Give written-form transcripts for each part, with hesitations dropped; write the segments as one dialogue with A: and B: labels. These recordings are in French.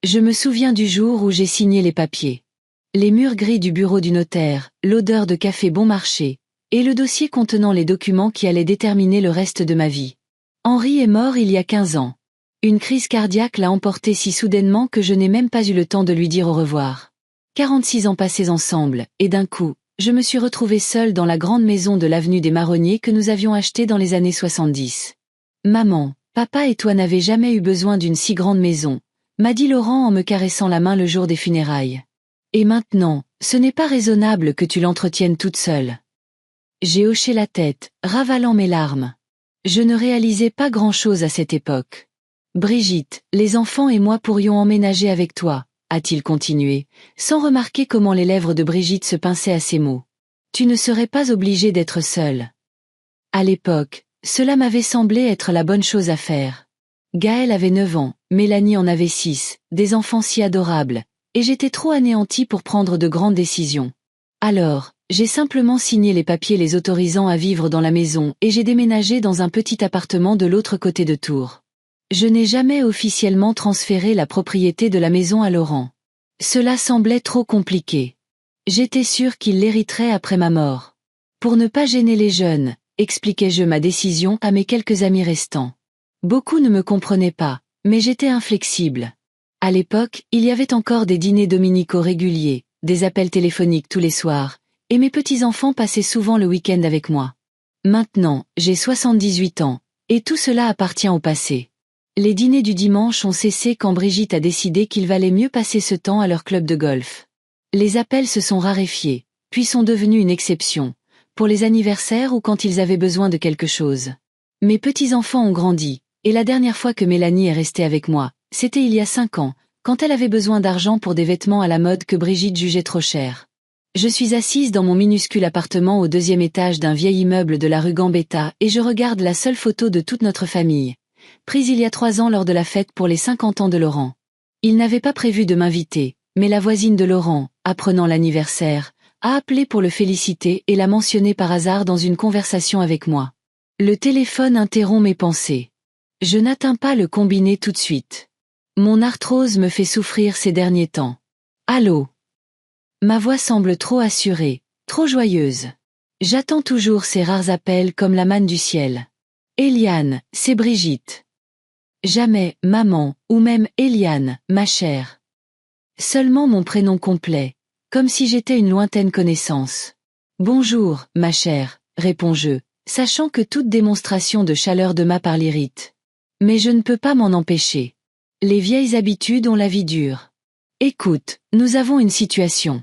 A: Je me souviens du jour où j'ai signé les papiers. Les murs gris du bureau du notaire, l'odeur de café bon marché, et le dossier contenant les documents qui allaient déterminer le reste de ma vie. Henri est mort il y a 15 ans. Une crise cardiaque l'a emporté si soudainement que je n'ai même pas eu le temps de lui dire au revoir. 46 ans passés ensemble, et d'un coup, je me suis retrouvée seule dans la grande maison de l'avenue des Marronniers que nous avions achetée dans les années 70. Maman, papa et toi n'avez jamais eu besoin d'une si grande maison, m'a dit Laurent en me caressant la main le jour des funérailles. Et maintenant, ce n'est pas raisonnable que tu l'entretiennes toute seule. J'ai hoché la tête, ravalant mes larmes. Je ne réalisais pas grand-chose à cette époque. Brigitte, les enfants et moi pourrions emménager avec toi, a-t-il continué, sans remarquer comment les lèvres de Brigitte se pinçaient à ces mots. Tu ne serais pas obligée d'être seule. À l'époque, cela m'avait semblé être la bonne chose à faire. Gaël avait 9 ans, Mélanie en avait 6, des enfants si adorables, et j'étais trop anéantie pour prendre de grandes décisions. Alors, j'ai simplement signé les papiers les autorisant à vivre dans la maison et j'ai déménagé dans un petit appartement de l'autre côté de Tours. Je n'ai jamais officiellement transféré la propriété de la maison à Laurent. Cela semblait trop compliqué. J'étais sûre qu'il l'hériterait après ma mort. Pour ne pas gêner les jeunes, expliquai-je ma décision à mes quelques amis restants. Beaucoup ne me comprenaient pas, mais j'étais inflexible. À l'époque, il y avait encore des dîners dominicaux réguliers, des appels téléphoniques tous les soirs, et mes petits-enfants passaient souvent le week-end avec moi. Maintenant, j'ai 78 ans, et tout cela appartient au passé. Les dîners du dimanche ont cessé quand Brigitte a décidé qu'il valait mieux passer ce temps à leur club de golf. Les appels se sont raréfiés, puis sont devenus une exception, pour les anniversaires ou quand ils avaient besoin de quelque chose. Mes petits-enfants ont grandi, et la dernière fois que Mélanie est restée avec moi, c'était il y a 5 ans, quand elle avait besoin d'argent pour des vêtements à la mode que Brigitte jugeait trop chers. Je suis assise dans mon minuscule appartement au 2e étage d'un vieil immeuble de la rue Gambetta et je regarde la seule photo de toute notre famille, prise il y a 3 ans lors de la fête pour les 50 ans de Laurent. Il n'avait pas prévu de m'inviter, mais la voisine de Laurent, apprenant l'anniversaire, a appelé pour le féliciter et l'a mentionné par hasard dans une conversation avec moi. Le téléphone interrompt mes pensées. Je n'atteins pas le combiné tout de suite. Mon arthrose me fait souffrir ces derniers temps. Allô? Ma voix semble trop assurée, trop joyeuse. J'attends toujours ces rares appels comme la manne du ciel. Eliane, c'est Brigitte. Jamais maman, ou même Eliane, ma chère. Seulement mon prénom complet, comme si j'étais une lointaine connaissance. Bonjour, ma chère, réponds-je, sachant que toute démonstration de chaleur de ma part l'irrite. Mais je ne peux pas m'en empêcher. Les vieilles habitudes ont la vie dure. Écoute, nous avons une situation.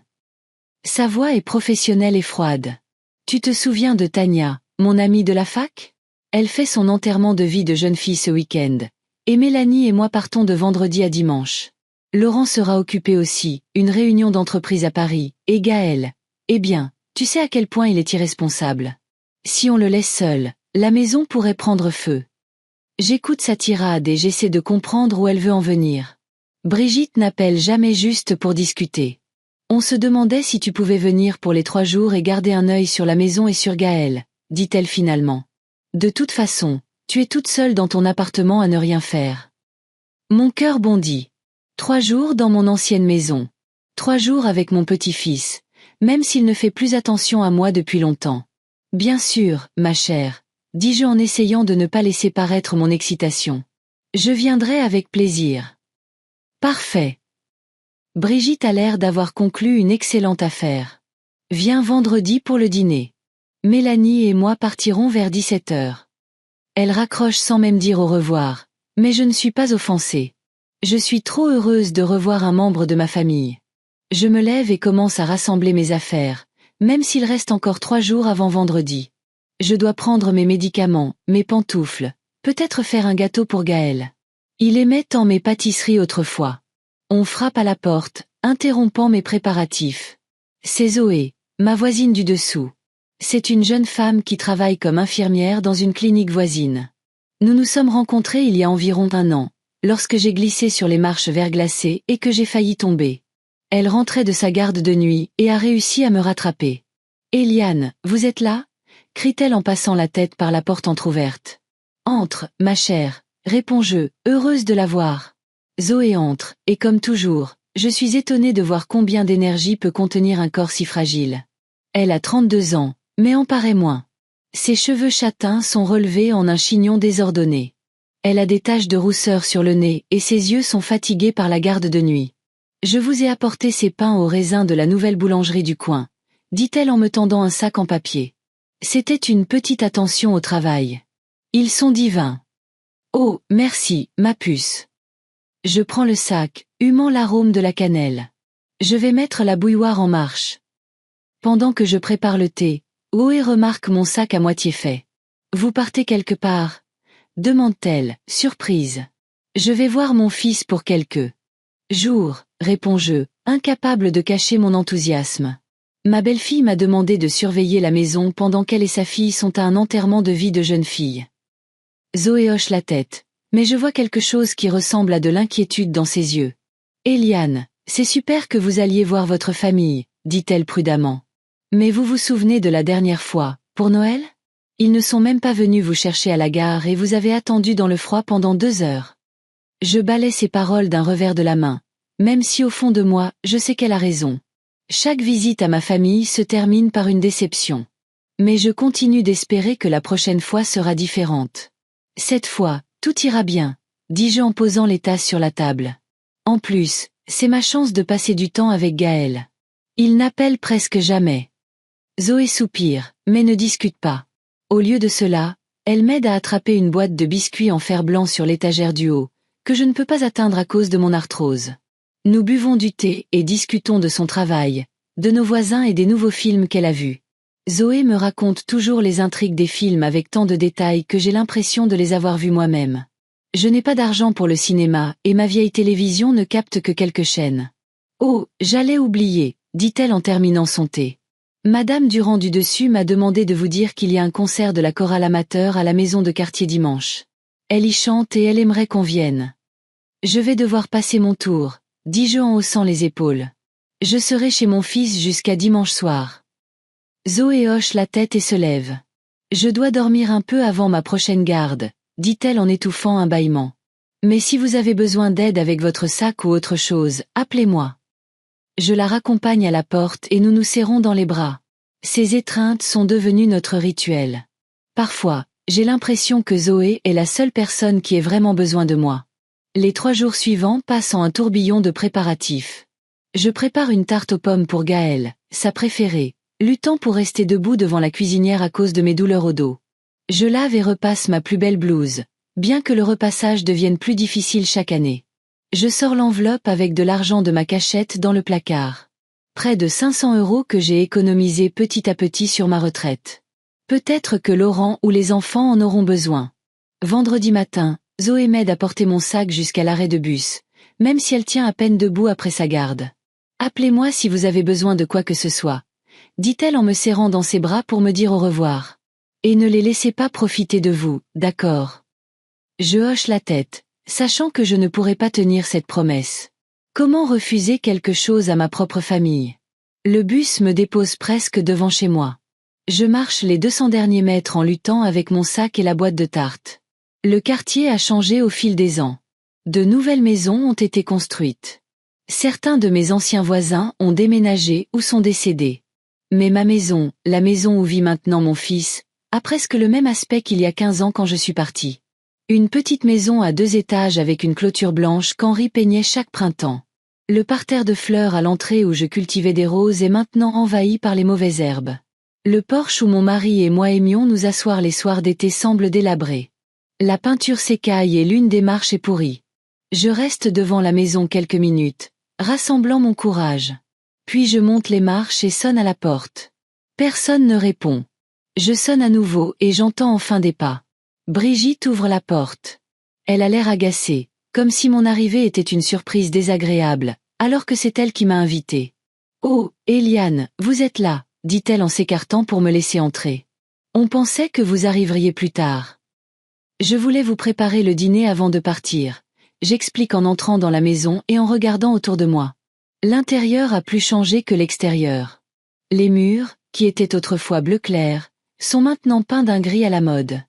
A: Sa voix est professionnelle et froide. Tu te souviens de Tania, mon amie de la fac? Elle fait son enterrement de vie de jeune fille ce week-end, et Mélanie et moi partons de vendredi à dimanche. Laurent sera occupé aussi, une réunion d'entreprise à Paris, et Gaël. Eh bien, tu sais à quel point il est irresponsable. Si on le laisse seul, la maison pourrait prendre feu. J'écoute sa tirade et j'essaie de comprendre où elle veut en venir. Brigitte n'appelle jamais juste pour discuter. On se demandait si tu pouvais venir pour les 3 jours et garder un œil sur la maison et sur Gaël, dit-elle finalement. De toute façon, tu es toute seule dans ton appartement à ne rien faire. Mon cœur bondit. 3 jours dans mon ancienne maison. 3 jours avec mon petit-fils, même s'il ne fait plus attention à moi depuis longtemps. Bien sûr, ma chère, dis-je en essayant de ne pas laisser paraître mon excitation. Je viendrai avec plaisir. Parfait. Brigitte a l'air d'avoir conclu une excellente affaire. Viens vendredi pour le dîner. Mélanie et moi partirons vers 17h. Elle raccroche sans même dire au revoir, mais je ne suis pas offensée. Je suis trop heureuse de revoir un membre de ma famille. Je me lève et commence à rassembler mes affaires, même s'il reste encore 3 jours avant vendredi. Je dois prendre mes médicaments, mes pantoufles, peut-être faire un gâteau pour Gaël. Il aimait tant mes pâtisseries autrefois. On frappe à la porte, interrompant mes préparatifs. C'est Zoé, ma voisine du dessous. C'est une jeune femme qui travaille comme infirmière dans une clinique voisine. Nous nous sommes rencontrés il y a environ 1 an, lorsque j'ai glissé sur les marches verglacées et que j'ai failli tomber. Elle rentrait de sa garde de nuit et a réussi à me rattraper. « Eliane, vous êtes là ?» crie-t-elle en passant la tête par la porte entr'ouverte. « Entre, ma chère, réponds-je, heureuse de la voir. » Zoé entre, et comme toujours, je suis étonnée de voir combien d'énergie peut contenir un corps si fragile. Elle a 32 ans, mais en paraît moins. Ses cheveux châtains sont relevés en un chignon désordonné. Elle a des taches de rousseur sur le nez et ses yeux sont fatigués par la garde de nuit. Je vous ai apporté ces pains au raisin de la nouvelle boulangerie du coin, dit-elle en me tendant un sac en papier. C'était une petite attention au travail. Ils sont divins. Oh, merci, ma puce. Je prends le sac, humant l'arôme de la cannelle. Je vais mettre la bouilloire en marche. Pendant que je prépare le thé, Zoé remarque mon sac à moitié fait. Vous partez quelque part? Demande-t-elle, surprise. Je vais voir mon fils pour quelques jours, réponds-je, incapable de cacher mon enthousiasme. Ma belle-fille m'a demandé de surveiller la maison pendant qu'elle et sa fille sont à un enterrement de vie de jeune fille. Zoé hoche la tête, mais je vois quelque chose qui ressemble à de l'inquiétude dans ses yeux. Eliane, c'est super que vous alliez voir votre famille, dit-elle prudemment. Mais vous vous souvenez de la dernière fois, pour Noël? Ils ne sont même pas venus vous chercher à la gare et vous avez attendu dans le froid pendant 2 heures. Je balais ces paroles d'un revers de la main, même si au fond de moi, je sais qu'elle a raison. Chaque visite à ma famille se termine par une déception. Mais je continue d'espérer que la prochaine fois sera différente. Cette fois, tout ira bien, dis-je en posant les tasses sur la table. En plus, c'est ma chance de passer du temps avec Gaël. Il n'appelle presque jamais. Zoé soupire, mais ne discute pas. Au lieu de cela, elle m'aide à attraper une boîte de biscuits en fer blanc sur l'étagère du haut, que je ne peux pas atteindre à cause de mon arthrose. Nous buvons du thé et discutons de son travail, de nos voisins et des nouveaux films qu'elle a vus. Zoé me raconte toujours les intrigues des films avec tant de détails que j'ai l'impression de les avoir vus moi-même. Je n'ai pas d'argent pour le cinéma et ma vieille télévision ne capte que quelques chaînes. Oh, j'allais oublier, dit-elle en terminant son thé. Madame Durand du dessus m'a demandé de vous dire qu'il y a un concert de la chorale amateur à la maison de quartier dimanche. Elle y chante et elle aimerait qu'on vienne. Je vais devoir passer mon tour, dis-je en haussant les épaules. Je serai chez mon fils jusqu'à dimanche soir. Zoé hoche la tête et se lève. Je dois dormir un peu avant ma prochaine garde, dit-elle en étouffant un bâillement. Mais si vous avez besoin d'aide avec votre sac ou autre chose, appelez-moi. Je la raccompagne à la porte et nous nous serrons dans les bras. Ces étreintes sont devenues notre rituel. Parfois, j'ai l'impression que Zoé est la seule personne qui ait vraiment besoin de moi. Les 3 jours suivants passent en un tourbillon de préparatifs. Je prépare une tarte aux pommes pour Gaël, sa préférée, luttant pour rester debout devant la cuisinière à cause de mes douleurs au dos. Je lave et repasse ma plus belle blouse, bien que le repassage devienne plus difficile chaque année. Je sors l'enveloppe avec de l'argent de ma cachette dans le placard. Près de 500 € que j'ai économisé petit à petit sur ma retraite. Peut-être que Laurent ou les enfants en auront besoin. Vendredi matin, Zoé m'aide à porter mon sac jusqu'à l'arrêt de bus, même si elle tient à peine debout après sa garde. Appelez-moi si vous avez besoin de quoi que ce soit, dit-elle en me serrant dans ses bras pour me dire au revoir. Et ne les laissez pas profiter de vous, d'accord? Je hoche la tête, sachant que je ne pourrais pas tenir cette promesse. Comment refuser quelque chose à ma propre famille? Le bus me dépose presque devant chez moi. Je marche les 200 derniers mètres en luttant avec mon sac et la boîte de tarte. Le quartier a changé au fil des ans. De nouvelles maisons ont été construites. Certains de mes anciens voisins ont déménagé ou sont décédés. Mais ma maison, la maison où vit maintenant mon fils, a presque le même aspect qu'il y a 15 ans quand je suis partie. Une petite maison à 2 étages avec une clôture blanche qu'Henri peignait chaque printemps. Le parterre de fleurs à l'entrée où je cultivais des roses est maintenant envahi par les mauvaises herbes. Le porche où mon mari et moi aimions nous asseoir les soirs d'été semble délabré. La peinture s'écaille et l'une des marches est pourrie. Je reste devant la maison quelques minutes, rassemblant mon courage. Puis je monte les marches et sonne à la porte. Personne ne répond. Je sonne à nouveau et j'entends enfin des pas. Brigitte ouvre la porte. Elle a l'air agacée, comme si mon arrivée était une surprise désagréable, alors que c'est elle qui m'a invitée. « Oh, Eliane, vous êtes là », dit-elle en s'écartant pour me laisser entrer. « On pensait que vous arriveriez plus tard. » Je voulais vous préparer le dîner avant de partir, j'explique en entrant dans la maison et en regardant autour de moi. L'intérieur a plus changé que l'extérieur. Les murs, qui étaient autrefois bleu clair, sont maintenant peints d'un gris à la mode.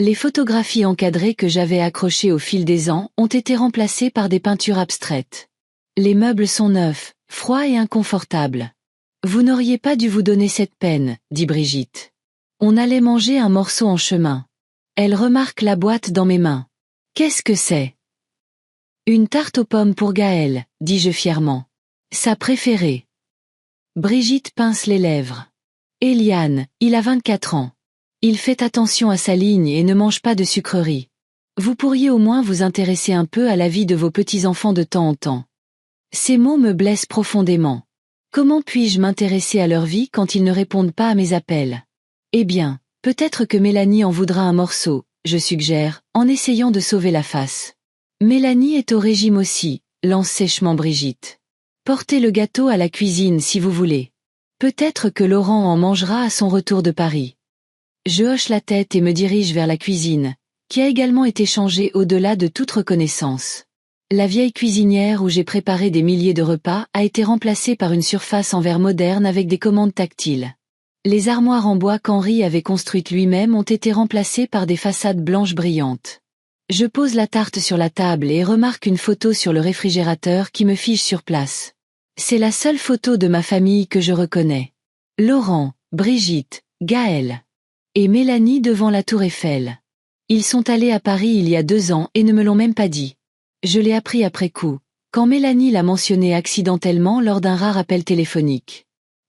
A: Les photographies encadrées que j'avais accrochées au fil des ans ont été remplacées par des peintures abstraites. Les meubles sont neufs, froids et inconfortables. Vous n'auriez pas dû vous donner cette peine, dit Brigitte. On allait manger un morceau en chemin. Elle remarque la boîte dans mes mains. Qu'est-ce que c'est? Une tarte aux pommes pour Gaël, dis-je fièrement. Sa préférée. Brigitte pince les lèvres. Eliane, il a 24 ans. Il fait attention à sa ligne et ne mange pas de sucreries. Vous pourriez au moins vous intéresser un peu à la vie de vos petits-enfants de temps en temps. Ces mots me blessent profondément. Comment puis-je m'intéresser à leur vie quand ils ne répondent pas à mes appels? Eh bien, peut-être que Mélanie en voudra un morceau, je suggère, en essayant de sauver la face. Mélanie est au régime aussi, lance sèchement Brigitte. Portez le gâteau à la cuisine si vous voulez. Peut-être que Laurent en mangera à son retour de Paris. Je hoche la tête et me dirige vers la cuisine, qui a également été changée au-delà de toute reconnaissance. La vieille cuisinière où j'ai préparé des milliers de repas a été remplacée par une surface en verre moderne avec des commandes tactiles. Les armoires en bois qu'Henri avait construites lui-même ont été remplacées par des façades blanches brillantes. Je pose la tarte sur la table et remarque une photo sur le réfrigérateur qui me fige sur place. C'est la seule photo de ma famille que je reconnais. Laurent, Brigitte, Gaël. Et Mélanie devant la tour Eiffel. Ils sont allés à Paris il y a 2 ans et ne me l'ont même pas dit. Je l'ai appris après coup, quand Mélanie l'a mentionné accidentellement lors d'un rare appel téléphonique.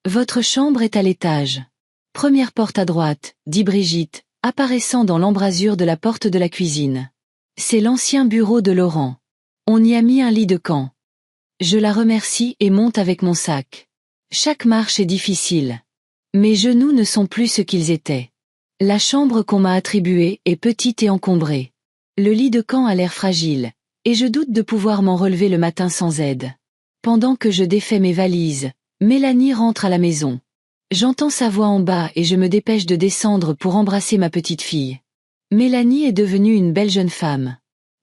A: Votre chambre est à l'étage. Première porte à droite, dit Brigitte, apparaissant dans l'embrasure de la porte de la cuisine. C'est l'ancien bureau de Laurent. On y a mis un lit de camp. Je la remercie et monte avec mon sac. Chaque marche est difficile. Mes genoux ne sont plus ce qu'ils étaient. La chambre qu'on m'a attribuée est petite et encombrée. Le lit de camp a l'air fragile, et je doute de pouvoir m'en relever le matin sans aide. Pendant que je défais mes valises, Mélanie rentre à la maison. J'entends sa voix en bas et je me dépêche de descendre pour embrasser ma petite fille. Mélanie est devenue une belle jeune femme.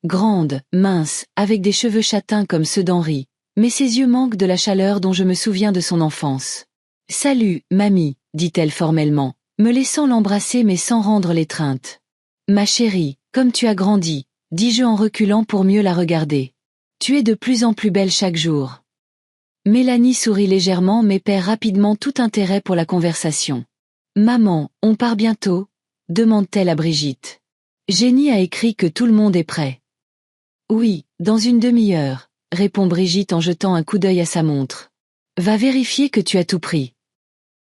A: Grande, mince, avec des cheveux châtains comme ceux d'Henri, mais ses yeux manquent de la chaleur dont je me souviens de son enfance. « Salut, mamie », dit-elle formellement, me laissant l'embrasser mais sans rendre l'étreinte. « Ma chérie, comme tu as grandi », dis-je en reculant pour mieux la regarder. « Tu es de plus en plus belle chaque jour. » Mélanie sourit légèrement mais perd rapidement tout intérêt pour la conversation. « Maman, on part bientôt ?» demande-t-elle à Brigitte. Jenny a écrit que tout le monde est prêt. « Oui, dans une demi-heure », répond Brigitte en jetant un coup d'œil à sa montre. « Va vérifier que tu as tout pris. »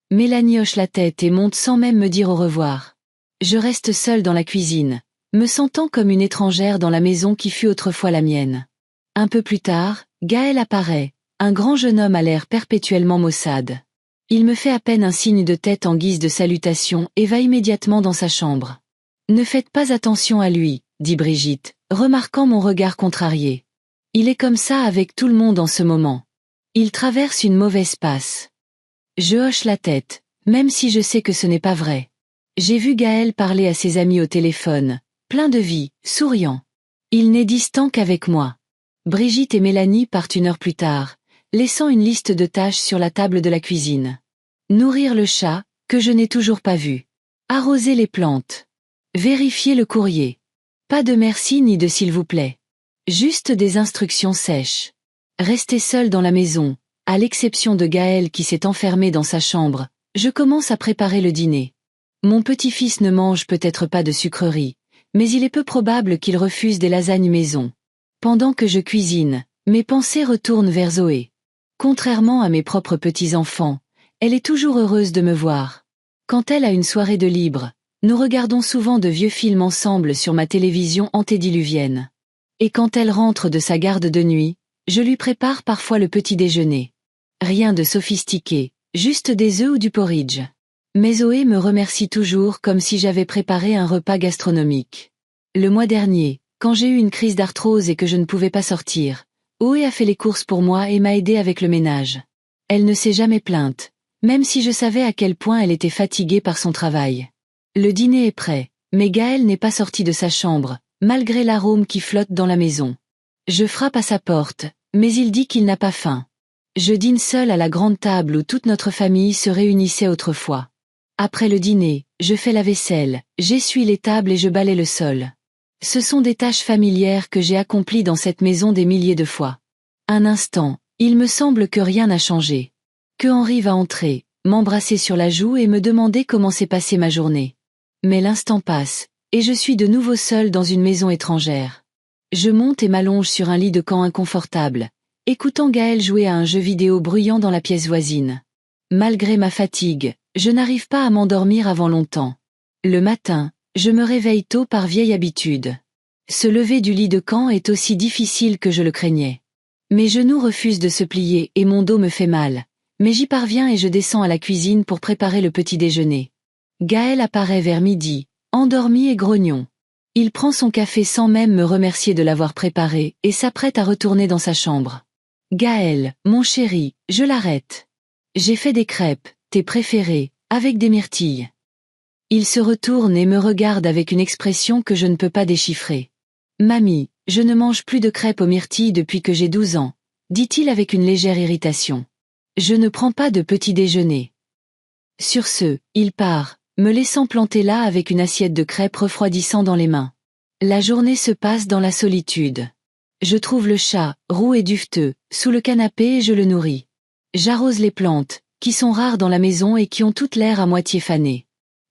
A: Mélanie hoche la tête et monte sans même me dire au revoir. Je reste seule dans la cuisine, me sentant comme une étrangère dans la maison qui fut autrefois la mienne. Un peu plus tard, Gaël apparaît, un grand jeune homme à l'air perpétuellement maussade. Il me fait à peine un signe de tête en guise de salutation et va immédiatement dans sa chambre. « Ne faites pas attention à lui, » dit Brigitte, remarquant mon regard contrarié. « Il est comme ça avec tout le monde en ce moment. Il traverse une mauvaise passe. » Je hoche la tête, même si je sais que ce n'est pas vrai. J'ai vu Gaël parler à ses amis au téléphone, plein de vie, souriant. Il n'est distant qu'avec moi. Brigitte et Mélanie partent 1 heure plus tard, laissant une liste de tâches sur la table de la cuisine. Nourrir le chat, que je n'ai toujours pas vu. Arroser les plantes. Vérifier le courrier. Pas de merci ni de s'il vous plaît. Juste des instructions sèches. Rester seul dans la maison, à l'exception de Gaël qui s'est enfermé dans sa chambre, je commence à préparer le dîner. Mon petit-fils ne mange peut-être pas de sucreries, mais il est peu probable qu'il refuse des lasagnes maison. Pendant que je cuisine, mes pensées retournent vers Zoé. Contrairement à mes propres petits-enfants, elle est toujours heureuse de me voir. Quand elle a une soirée de libre, nous regardons souvent de vieux films ensemble sur ma télévision antédiluvienne. Et quand elle rentre de sa garde de nuit, je lui prépare parfois le petit déjeuner. Rien de sophistiqué, juste des œufs ou du porridge. Mais Zoé me remercie toujours comme si j'avais préparé un repas gastronomique. Le mois dernier, quand j'ai eu une crise d'arthrose et que je ne pouvais pas sortir, Zoé a fait les courses pour moi et m'a aidé avec le ménage. Elle ne s'est jamais plainte, même si je savais à quel point elle était fatiguée par son travail. Le dîner est prêt, mais Gaël n'est pas sorti de sa chambre, malgré l'arôme qui flotte dans la maison. Je frappe à sa porte, mais il dit qu'il n'a pas faim. Je dîne seule à la grande table où toute notre famille se réunissait autrefois. Après le dîner, je fais la vaisselle, j'essuie les tables et je balaie le sol. Ce sont des tâches familières que j'ai accomplies dans cette maison des milliers de fois. Un instant, il me semble que rien n'a changé. Que Henri va entrer, m'embrasser sur la joue et me demander comment s'est passée ma journée. Mais l'instant passe, et je suis de nouveau seule dans une maison étrangère. Je monte et m'allonge sur un lit de camp inconfortable, écoutant Gaël jouer à un jeu vidéo bruyant dans la pièce voisine. Malgré ma fatigue, je n'arrive pas à m'endormir avant longtemps. Le matin, je me réveille tôt par vieille habitude. Se lever du lit de camp est aussi difficile que je le craignais. Mes genoux refusent de se plier et mon dos me fait mal, mais j'y parviens et je descends à la cuisine pour préparer le petit déjeuner. Gaël apparaît vers midi, endormi et grognon. Il prend son café sans même me remercier de l'avoir préparé et s'apprête à retourner dans sa chambre. Gaël, mon chéri, je l'arrête. J'ai fait des crêpes, tes préférées, avec des myrtilles. Il se retourne et me regarde avec une expression que je ne peux pas déchiffrer. Mamie, je ne mange plus de crêpes aux myrtilles depuis que j'ai 12 ans, dit-il avec une légère irritation. Je ne prends pas de petit déjeuner. Sur ce, il part, me laissant planter là avec une assiette de crêpes refroidissant dans les mains. La journée se passe dans la solitude. Je trouve le chat, roux et duveteux, sous le canapé et je le nourris. J'arrose les plantes, qui sont rares dans la maison et qui ont toutes l'air à moitié fanées.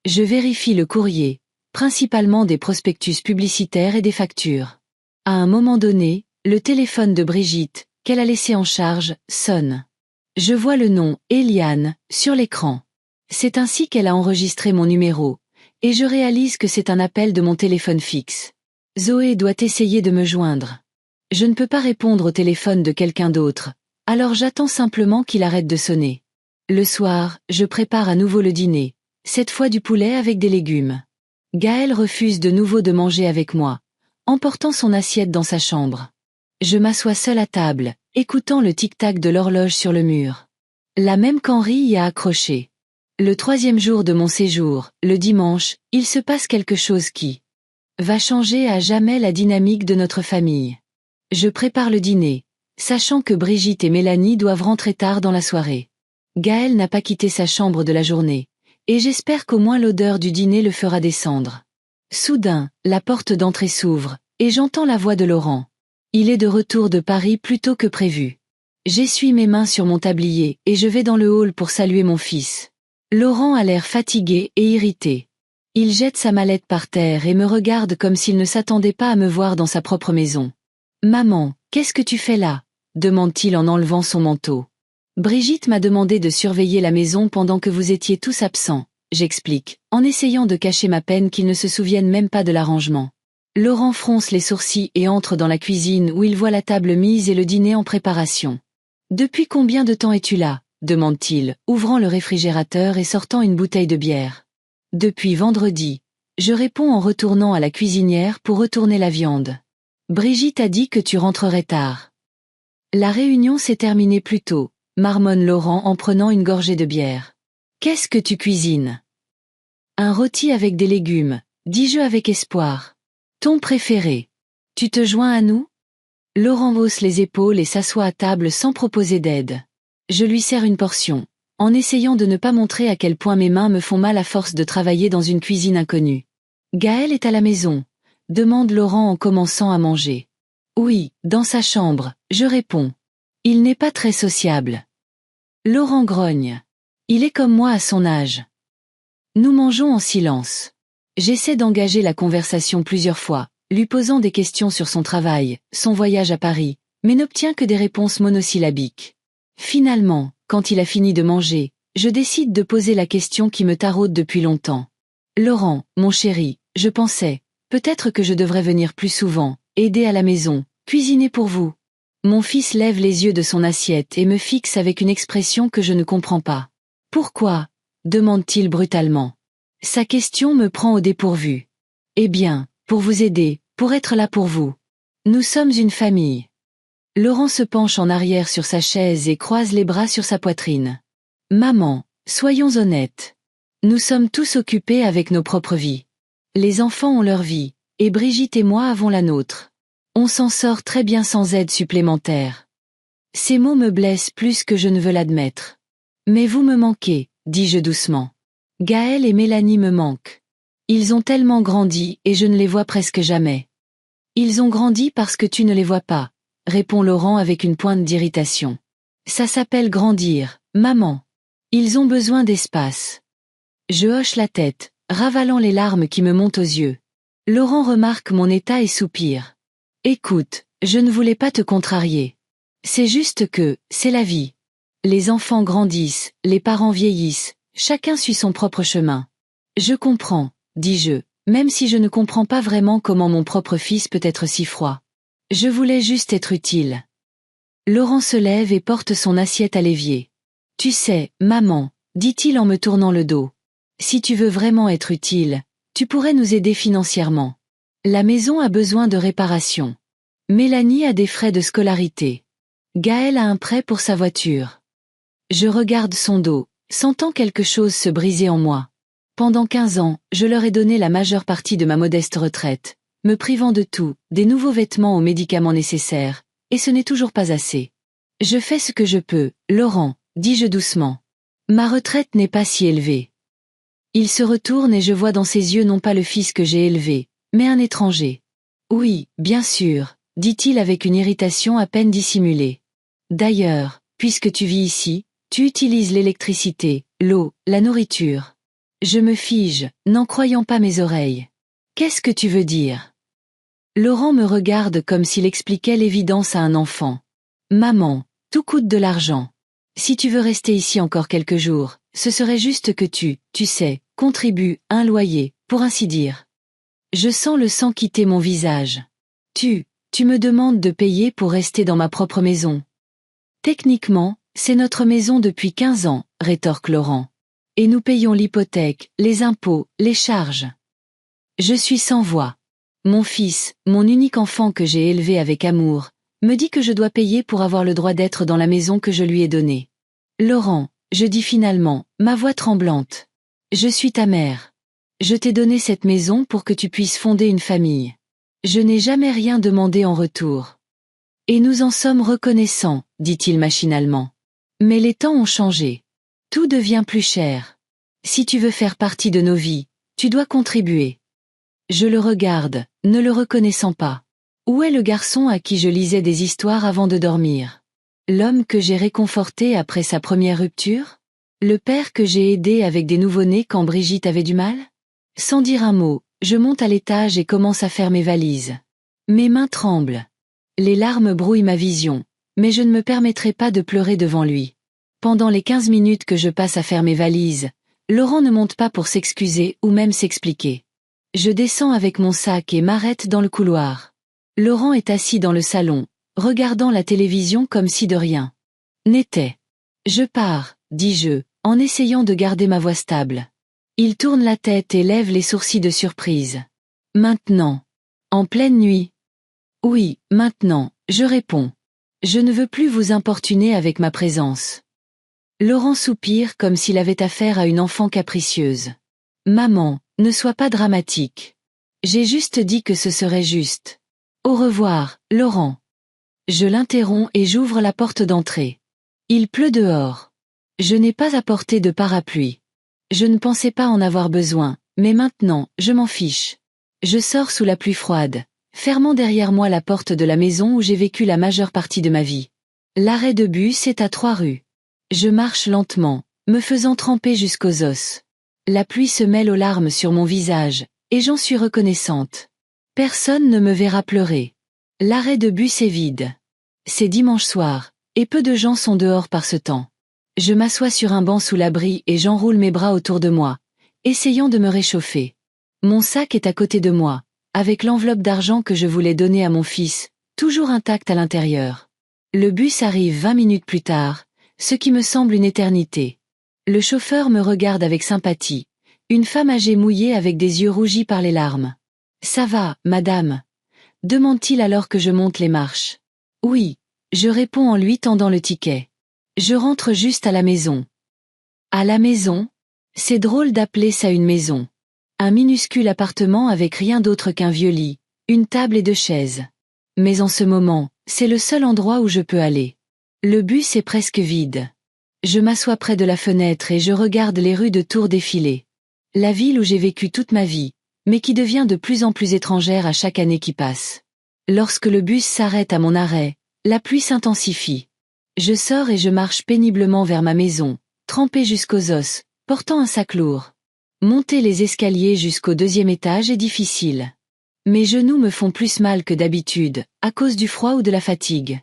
A: Je vérifie le courrier, principalement des prospectus publicitaires et des factures. À un moment donné, le téléphone de Brigitte, qu'elle a laissé en charge, sonne. Je vois le nom, Eliane, sur l'écran. C'est ainsi qu'elle a enregistré mon numéro, et je réalise que c'est un appel de mon téléphone fixe. Zoé doit essayer de me joindre. Je ne peux pas répondre au téléphone de quelqu'un d'autre, alors j'attends simplement qu'il arrête de sonner. Le soir, je prépare à nouveau le dîner, cette fois du poulet avec des légumes. Gaël refuse de nouveau de manger avec moi, emportant son assiette dans sa chambre. Je m'assois seule à table, écoutant le tic-tac de l'horloge sur le mur. La même qu'Henri y a accroché. Le 3e jour de mon séjour, le dimanche, il se passe quelque chose qui va changer à jamais la dynamique de notre famille. Je prépare le dîner, sachant que Brigitte et Mélanie doivent rentrer tard dans la soirée. Gaël n'a pas quitté sa chambre de la journée, et j'espère qu'au moins l'odeur du dîner le fera descendre. Soudain, la porte d'entrée s'ouvre, et j'entends la voix de Laurent. Il est de retour de Paris plus tôt que prévu. J'essuie mes mains sur mon tablier et je vais dans le hall pour saluer mon fils. Laurent a l'air fatigué et irrité. Il jette sa mallette par terre et me regarde comme s'il ne s'attendait pas à me voir dans sa propre maison. « Maman, qu'est-ce que tu fais là ?» demande-t-il en enlevant son manteau. « Brigitte m'a demandé de surveiller la maison pendant que vous étiez tous absents, » j'explique, en essayant de cacher ma peine qu'il ne se souvienne même pas de l'arrangement. Laurent fronce les sourcils et entre dans la cuisine où il voit la table mise et le dîner en préparation. « Depuis combien de temps es-tu là ?» demande-t-il, ouvrant le réfrigérateur et sortant une bouteille de bière. « Depuis vendredi. » Je réponds en retournant à la cuisinière pour retourner la viande. « Brigitte a dit que tu rentrerais tard. » La réunion s'est terminée plus tôt, marmonne Laurent en prenant une gorgée de bière. « Qu'est-ce que tu cuisines ?»« Un rôti avec des légumes, dis-je avec espoir. Ton préféré. Tu te joins à nous ?» Laurent hausse les épaules et s'assoit à table sans proposer d'aide. Je lui sers une portion, en essayant de ne pas montrer à quel point mes mains me font mal à force de travailler dans une cuisine inconnue. « Gaël est à la maison ?» demande Laurent en commençant à manger. « Oui, dans sa chambre », je réponds. « Il n'est pas très sociable. » Laurent grogne. Il est comme moi à son âge. Nous mangeons en silence. J'essaie d'engager la conversation plusieurs fois, lui posant des questions sur son travail, son voyage à Paris, mais n'obtiens que des réponses monosyllabiques. Finalement, quand il a fini de manger, je décide de poser la question qui me taraude depuis longtemps. « Laurent, mon chéri, je pensais, peut-être que je devrais venir plus souvent, aider à la maison, cuisiner pour vous. » Mon fils lève les yeux de son assiette et me fixe avec une expression que je ne comprends pas. « Pourquoi ?» demande-t-il brutalement. Sa question me prend au dépourvu. « Eh bien, pour vous aider, pour être là pour vous. Nous sommes une famille. » Laurent se penche en arrière sur sa chaise et croise les bras sur sa poitrine. « Maman, soyons honnêtes. Nous sommes tous occupés avec nos propres vies. Les enfants ont leur vie, et Brigitte et moi avons la nôtre. On s'en sort très bien sans aide supplémentaire. » Ces mots me blessent plus que je ne veux l'admettre. « Mais vous me manquez, dis-je doucement. Gaël et Mélanie me manquent. Ils ont tellement grandi et je ne les vois presque jamais. Ils ont grandi parce que tu ne les vois pas, répond Laurent avec une pointe d'irritation. Ça s'appelle grandir, maman. Ils ont besoin d'espace. Je hoche la tête, ravalant les larmes qui me montent aux yeux. Laurent remarque mon état et soupire. Écoute, je ne voulais pas te contrarier. C'est juste que, c'est la vie. Les enfants grandissent, les parents vieillissent, chacun suit son propre chemin. Je comprends, dis-je, même si je ne comprends pas vraiment comment mon propre fils peut être si froid. Je voulais juste être utile. Laurent se lève et porte son assiette à l'évier. Tu sais, maman, dit-il en me tournant le dos. Si tu veux vraiment être utile, tu pourrais nous aider financièrement. La maison a besoin de réparation. Mélanie a des frais de scolarité. Gaël a un prêt pour sa voiture. Je regarde son dos, sentant quelque chose se briser en moi. Pendant 15 ans, je leur ai donné la majeure partie de ma modeste retraite, me privant de tout, des nouveaux vêtements aux médicaments nécessaires, et ce n'est toujours pas assez. Je fais ce que je peux, Laurent, dis-je doucement. Ma retraite n'est pas si élevée. Il se retourne et je vois dans ses yeux non pas le fils que j'ai élevé, mais un étranger. Oui, bien sûr, dit-il avec une irritation à peine dissimulée. D'ailleurs, puisque tu vis ici, tu utilises l'électricité, l'eau, la nourriture. Je me fige, n'en croyant pas mes oreilles. Qu'est-ce que tu veux dire? Laurent me regarde comme s'il expliquait l'évidence à un enfant. Maman, tout coûte de l'argent. Si tu veux rester ici encore quelques jours, ce serait juste que tu sais, contribues un loyer, pour ainsi dire. Je sens le sang quitter mon visage. Tu me demandes de payer pour rester dans ma propre maison. Techniquement, c'est notre maison depuis 15 ans, rétorque Laurent. Et nous payons l'hypothèque, les impôts, les charges. Je suis sans voix. Mon fils, mon unique enfant que j'ai élevé avec amour, me dit que je dois payer pour avoir le droit d'être dans la maison que je lui ai donnée. Laurent, je dis finalement, ma voix tremblante. Je suis ta mère. Je t'ai donné cette maison pour que tu puisses fonder une famille. Je n'ai jamais rien demandé en retour. Et nous en sommes reconnaissants, dit-il machinalement. Mais les temps ont changé. Tout devient plus cher. Si tu veux faire partie de nos vies, tu dois contribuer. Je le regarde, ne le reconnaissant pas. Où est le garçon à qui je lisais des histoires avant de dormir? L'homme que j'ai réconforté après sa première rupture? Le père que j'ai aidé avec des nouveau-nés quand Brigitte avait du mal? Sans dire un mot, je monte à l'étage et commence à faire mes valises. Mes mains tremblent. Les larmes brouillent ma vision, mais je ne me permettrai pas de pleurer devant lui. Pendant les 15 minutes que je passe à faire mes valises, Laurent ne monte pas pour s'excuser ou même s'expliquer. Je descends avec mon sac et m'arrête dans le couloir. Laurent est assis dans le salon, regardant la télévision comme si de rien n'était. Je pars, dis-je, en essayant de garder ma voix stable. Il tourne la tête et lève les sourcils de surprise. Maintenant. En pleine nuit. Oui, maintenant, je réponds. Je ne veux plus vous importuner avec ma présence. Laurent soupire comme s'il avait affaire à une enfant capricieuse. Maman, ne sois pas dramatique. J'ai juste dit que ce serait juste. Au revoir, Laurent. Je l'interromps et j'ouvre la porte d'entrée. Il pleut dehors. Je n'ai pas apporté de parapluie. Je ne pensais pas en avoir besoin, mais maintenant, je m'en fiche. Je sors sous la pluie froide, fermant derrière moi la porte de la maison où j'ai vécu la majeure partie de ma vie. L'arrêt de bus est à 3 rues. Je marche lentement, me faisant tremper jusqu'aux os. La pluie se mêle aux larmes sur mon visage, et j'en suis reconnaissante. Personne ne me verra pleurer. L'arrêt de bus est vide. C'est dimanche soir, et peu de gens sont dehors par ce temps. Je m'assois sur un banc sous l'abri et j'enroule mes bras autour de moi, essayant de me réchauffer. Mon sac est à côté de moi, avec l'enveloppe d'argent que je voulais donner à mon fils, toujours intacte à l'intérieur. Le bus arrive 20 minutes plus tard, ce qui me semble une éternité. Le chauffeur me regarde avec sympathie, une femme âgée mouillée avec des yeux rougis par les larmes. « Ça va, madame ?» demande-t-il alors que je monte les marches. « Oui », je réponds en lui tendant le ticket. Je rentre juste à la maison. À la maison? C'est drôle d'appeler ça une maison. Un minuscule appartement avec rien d'autre qu'un vieux lit, une table et 2 chaises. Mais en ce moment, c'est le seul endroit où je peux aller. Le bus est presque vide. Je m'assois près de la fenêtre et je regarde les rues de Tours défiler. La ville où j'ai vécu toute ma vie, mais qui devient de plus en plus étrangère à chaque année qui passe. Lorsque le bus s'arrête à mon arrêt, la pluie s'intensifie. Je sors et je marche péniblement vers ma maison, trempée jusqu'aux os, portant un sac lourd. Monter les escaliers jusqu'au 2e étage est difficile. Mes genoux me font plus mal que d'habitude, à cause du froid ou de la fatigue.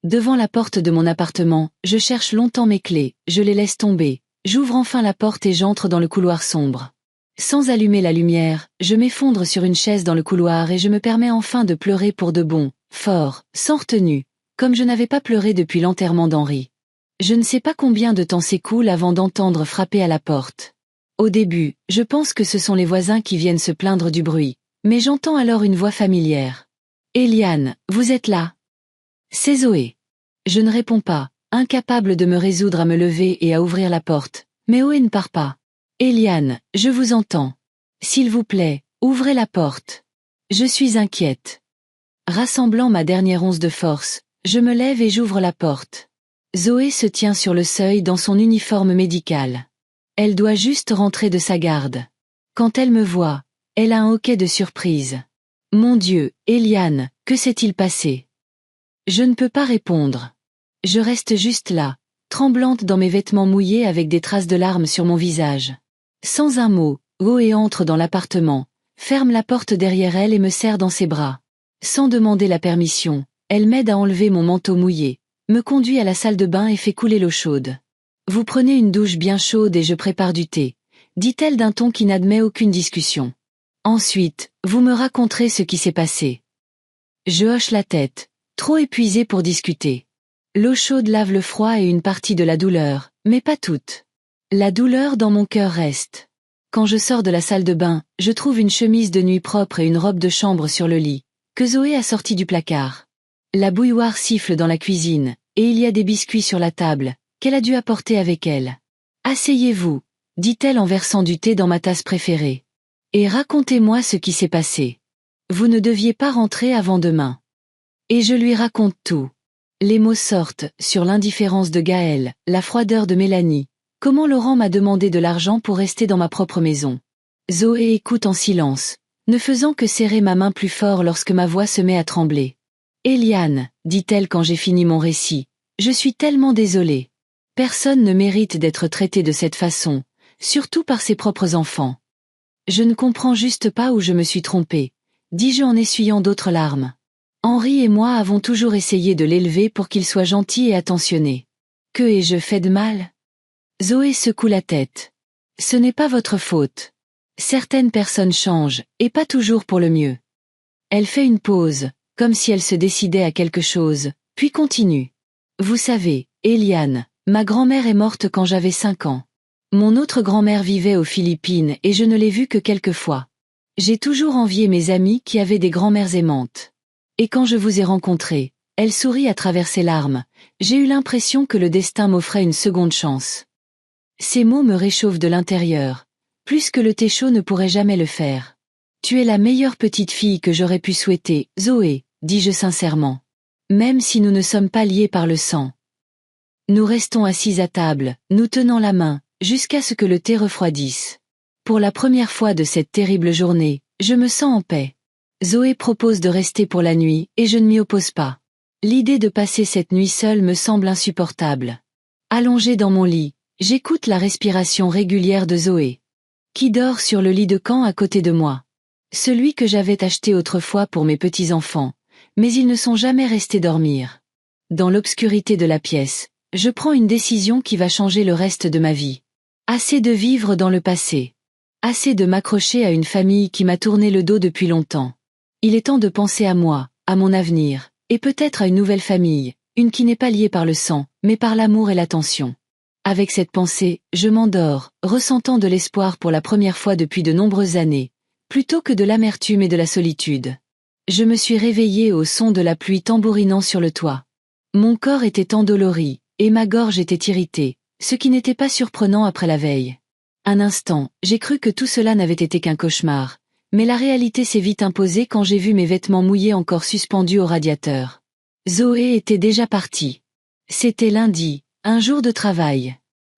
A: Devant la porte de mon appartement, je cherche longtemps mes clés, je les laisse tomber, j'ouvre enfin la porte et j'entre dans le couloir sombre. Sans allumer la lumière, je m'effondre sur une chaise dans le couloir et je me permets enfin de pleurer pour de bon, fort, sans retenue, comme je n'avais pas pleuré depuis l'enterrement d'Henri. Je ne sais pas combien de temps s'écoule avant d'entendre frapper à la porte. Au début, je pense que ce sont les voisins qui viennent se plaindre du bruit, mais j'entends alors une voix familière. « Eliane, vous êtes là ?» C'est Zoé. Je ne réponds pas, incapable de me résoudre à me lever et à ouvrir la porte, mais Zoé ne part pas. « Eliane, je vous entends. S'il vous plaît, ouvrez la porte. Je suis inquiète. » Rassemblant ma dernière once de force, je me lève et j'ouvre la porte. Zoé se tient sur le seuil dans son uniforme médical. Elle doit juste rentrer de sa garde. Quand elle me voit, elle a un hoquet de surprise. « Mon Dieu, Eliane, que s'est-il passé ?» Je ne peux pas répondre. Je reste juste là, tremblante dans mes vêtements mouillés avec des traces de larmes sur mon visage. Sans un mot, Zoé entre dans l'appartement, ferme la porte derrière elle et me serre dans ses bras. Sans demander la permission, elle m'aide à enlever mon manteau mouillé, me conduit à la salle de bain et fait couler l'eau chaude. « Vous prenez une douche bien chaude et je prépare du thé », dit-elle d'un ton qui n'admet aucune discussion. « Ensuite, vous me raconterez ce qui s'est passé. » Je hoche la tête, trop épuisée pour discuter. L'eau chaude lave le froid et une partie de la douleur, mais pas toute. La douleur dans mon cœur reste. Quand je sors de la salle de bain, je trouve une chemise de nuit propre et une robe de chambre sur le lit, que Zoé a sorti du placard. La bouilloire siffle dans la cuisine, et il y a des biscuits sur la table, qu'elle a dû apporter avec elle. « Asseyez-vous », dit-elle en versant du thé dans ma tasse préférée. « Et racontez-moi ce qui s'est passé. Vous ne deviez pas rentrer avant demain. » Et je lui raconte tout. Les mots sortent, sur l'indifférence de Gaël, la froideur de Mélanie, comment Laurent m'a demandé de l'argent pour rester dans ma propre maison. Zoé écoute en silence, ne faisant que serrer ma main plus fort lorsque ma voix se met à trembler. « Eliane, » dit-elle quand j'ai fini mon récit, « je suis tellement désolée. Personne ne mérite d'être traité de cette façon, surtout par ses propres enfants. Je ne comprends juste pas où je me suis trompée, dis-je en essuyant d'autres larmes. Henri et moi avons toujours essayé de l'élever pour qu'il soit gentil et attentionné. Que ai-je fait de mal ? Zoé secoue la tête. Ce n'est pas votre faute. Certaines personnes changent, et pas toujours pour le mieux. Elle fait une pause, comme si elle se décidait à quelque chose, puis continue. Vous savez, Eliane, ma grand-mère est morte quand j'avais 5 ans. Mon autre grand-mère vivait aux Philippines et je ne l'ai vue que quelques fois. J'ai toujours envié mes amies qui avaient des grand-mères aimantes. Et quand je vous ai rencontré, elle sourit à travers ses larmes, j'ai eu l'impression que le destin m'offrait une seconde chance. Ces mots me réchauffent de l'intérieur, plus que le thé chaud ne pourrait jamais le faire. Tu es la meilleure petite fille que j'aurais pu souhaiter, Zoé, dis-je sincèrement. Même si nous ne sommes pas liés par le sang. Nous restons assis à table, nous tenant la main, jusqu'à ce que le thé refroidisse. Pour la première fois de cette terrible journée, je me sens en paix. Zoé propose de rester pour la nuit, et je ne m'y oppose pas. L'idée de passer cette nuit seule me semble insupportable. Allongée dans mon lit, j'écoute la respiration régulière de Zoé, qui dort sur le lit de camp à côté de moi. Celui que j'avais acheté autrefois pour mes petits-enfants, mais ils ne sont jamais restés dormir. Dans l'obscurité de la pièce, je prends une décision qui va changer le reste de ma vie. Assez de vivre dans le passé. Assez de m'accrocher à une famille qui m'a tourné le dos depuis longtemps. Il est temps de penser à moi, à mon avenir, et peut-être à une nouvelle famille, une qui n'est pas liée par le sang, mais par l'amour et l'attention. Avec cette pensée, je m'endors, ressentant de l'espoir pour la première fois depuis de nombreuses années, plutôt que de l'amertume et de la solitude. Je me suis réveillée au son de la pluie tambourinant sur le toit. Mon corps était endolori, et ma gorge était irritée, ce qui n'était pas surprenant après la veille. Un instant, j'ai cru que tout cela n'avait été qu'un cauchemar, mais la réalité s'est vite imposée quand j'ai vu mes vêtements mouillés encore suspendus au radiateur. Zoé était déjà partie. C'était lundi, un jour de travail.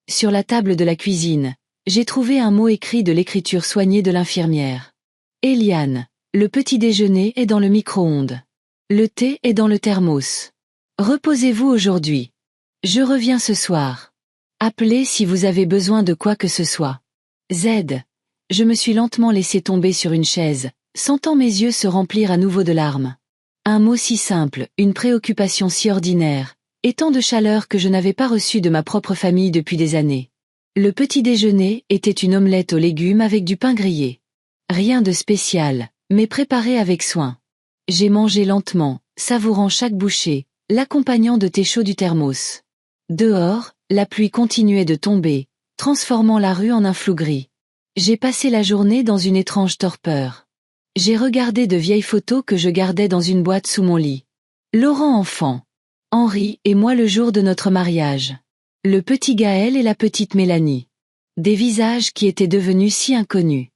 A: Sur la table de la cuisine, J'ai trouvé un mot écrit de l'écriture soignée de l'infirmière. Eliane, le petit déjeuner est dans le micro-ondes. Le thé est dans le thermos. Reposez-vous aujourd'hui. Je reviens ce soir. Appelez si vous avez besoin de quoi que ce soit. Z. Je me suis lentement laissé tomber sur une chaise, sentant mes yeux se remplir à nouveau de larmes. Un mot si simple, une préoccupation si ordinaire, et tant de chaleur que je n'avais pas reçue de ma propre famille depuis des années. Le petit déjeuner était une omelette aux légumes avec du pain grillé. Rien de spécial, mais préparé avec soin. J'ai mangé lentement, savourant chaque bouchée, l'accompagnant de thé chaud du thermos. Dehors, la pluie continuait de tomber, transformant la rue en un flou gris. J'ai passé la journée dans une étrange torpeur. J'ai regardé de vieilles photos que je gardais dans une boîte sous mon lit. Laurent enfant. Henri et moi le jour de notre mariage. Le petit Gaël et la petite Mélanie. Des visages qui étaient devenus si inconnus.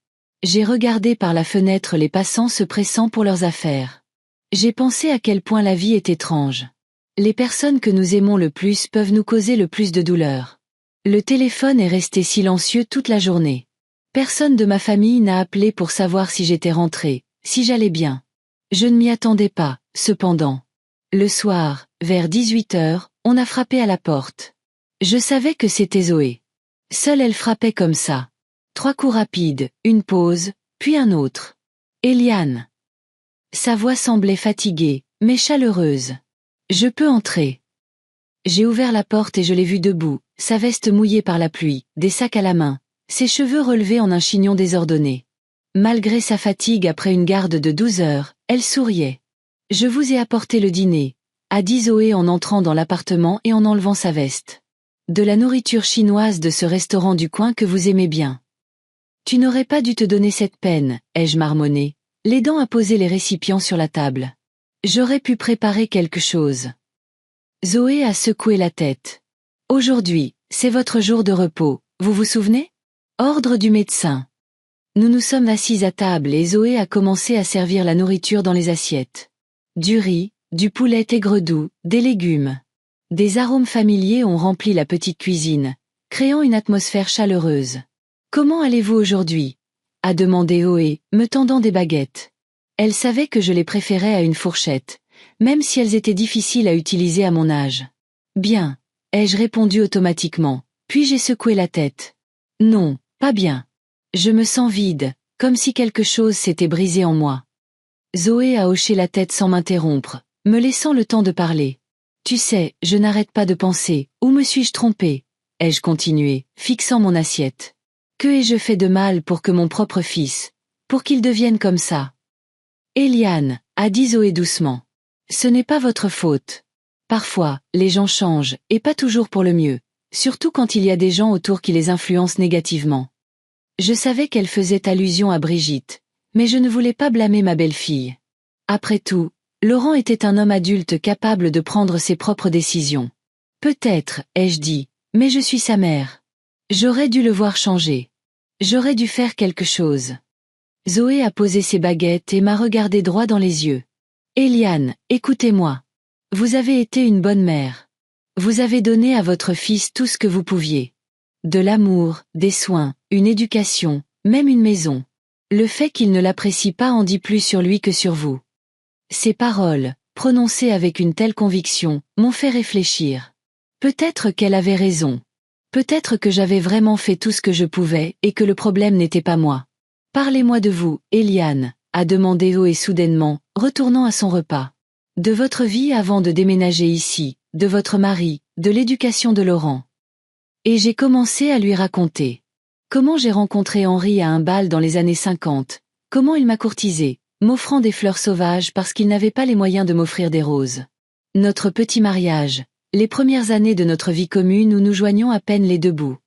A: J'ai regardé par la fenêtre les passants se pressant pour leurs affaires. J'ai pensé à quel point la vie est étrange. Les personnes que nous aimons le plus peuvent nous causer le plus de douleur. Le téléphone est resté silencieux toute la journée. Personne de ma famille n'a appelé pour savoir si j'étais rentrée, si j'allais bien. Je ne m'y attendais pas, cependant. Le soir, vers 18h, on a frappé à la porte. Je savais que c'était Zoé. Seule elle frappait comme ça. 3 coups rapides, une pause, puis un autre. Eliane. Sa voix semblait fatiguée, mais chaleureuse. Je peux entrer. J'ai ouvert la porte et je l'ai vue debout, sa veste mouillée par la pluie, des sacs à la main, ses cheveux relevés en un chignon désordonné. Malgré sa fatigue après une garde de 12 heures, elle souriait. Je vous ai apporté le dîner, a dit Zoé en entrant dans l'appartement et en enlevant sa veste. De la nourriture chinoise de ce restaurant du coin que vous aimez bien. Tu n'aurais pas dû te donner cette peine, ai-je marmonné, l'aidant à poser les récipients sur la table. J'aurais pu préparer quelque chose. Zoé a secoué la tête. Aujourd'hui, c'est votre jour de repos, vous vous souvenez? Ordre du médecin. Nous nous sommes assis à table et Zoé a commencé à servir la nourriture dans les assiettes. Du riz, du poulet aigre-doux, des légumes. Des arômes familiers ont rempli la petite cuisine, créant une atmosphère chaleureuse. « Comment allez-vous aujourd'hui » a demandé Zoé, me tendant des baguettes. Elle savait que je les préférais à une fourchette, même si elles étaient difficiles à utiliser à mon âge. « Bien » ai-je répondu automatiquement, puis j'ai secoué la tête. « Non, pas bien. Je me sens vide, comme si quelque chose s'était brisé en moi. » Zoé a hoché la tête sans m'interrompre, me laissant le temps de parler. Tu sais, je n'arrête pas de penser, où me suis-je trompée? Ai-je continué, fixant mon assiette. Que ai-je fait de mal pour que mon propre fils, pour qu'il devienne comme ça? Eliane, a dit Zoé doucement. Ce n'est pas votre faute. Parfois, les gens changent, et pas toujours pour le mieux, surtout quand il y a des gens autour qui les influencent négativement. Je savais qu'elle faisait allusion à Brigitte, mais je ne voulais pas blâmer ma belle-fille. Après tout, Laurent était un homme adulte capable de prendre ses propres décisions. Peut-être, ai-je dit, mais je suis sa mère. J'aurais dû le voir changer. J'aurais dû faire quelque chose. Zoé a posé ses baguettes et m'a regardé droit dans les yeux. Eliane, écoutez-moi. Vous avez été une bonne mère. Vous avez donné à votre fils tout ce que vous pouviez. De l'amour, des soins, une éducation, même une maison. Le fait qu'il ne l'apprécie pas en dit plus sur lui que sur vous. Ces paroles, prononcées avec une telle conviction, m'ont fait réfléchir. Peut-être qu'elle avait raison. Peut-être que j'avais vraiment fait tout ce que je pouvais et que le problème n'était pas moi. Parlez-moi de vous, Eliane, a demandé Zoé soudainement, retournant à son repas. De votre vie avant de déménager ici, de votre mari, de l'éducation de Laurent. Et j'ai commencé à lui raconter. Comment j'ai rencontré Henri à un bal dans les années 50, comment il m'a courtisé, m'offrant des fleurs sauvages parce qu'il n'avait pas les moyens de m'offrir des roses. Notre petit mariage, les premières années de notre vie commune où nous joignions à peine les deux bouts.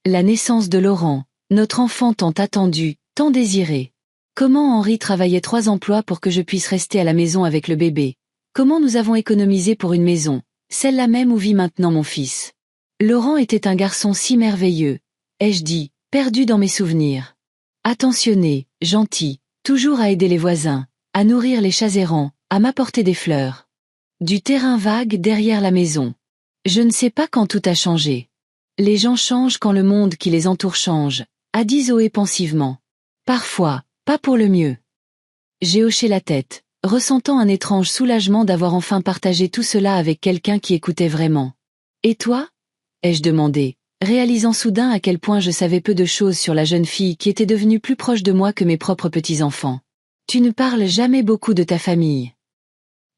A: La naissance de Laurent, notre enfant tant attendu, tant désiré. Comment Henri travaillait 3 emplois pour que je puisse rester à la maison avec le bébé. Comment nous avons économisé pour une maison, celle-là même où vit maintenant mon fils. Laurent était un garçon si merveilleux, ai-je dit, perdu dans mes souvenirs. Attentionné, gentil, toujours à aider les voisins, à nourrir les chats errants, à m'apporter des fleurs. Du terrain vague derrière la maison. Je ne sais pas quand tout a changé. Les gens changent quand le monde qui les entoure change, a dit Zoé pensivement. Parfois, pas pour le mieux. J'ai hoché la tête, ressentant un étrange soulagement d'avoir enfin partagé tout cela avec quelqu'un qui écoutait vraiment. Et toi? Ai-je demandé, réalisant soudain à quel point je savais peu de choses sur la jeune fille qui était devenue plus proche de moi que mes propres petits-enfants. Tu ne parles jamais beaucoup de ta famille.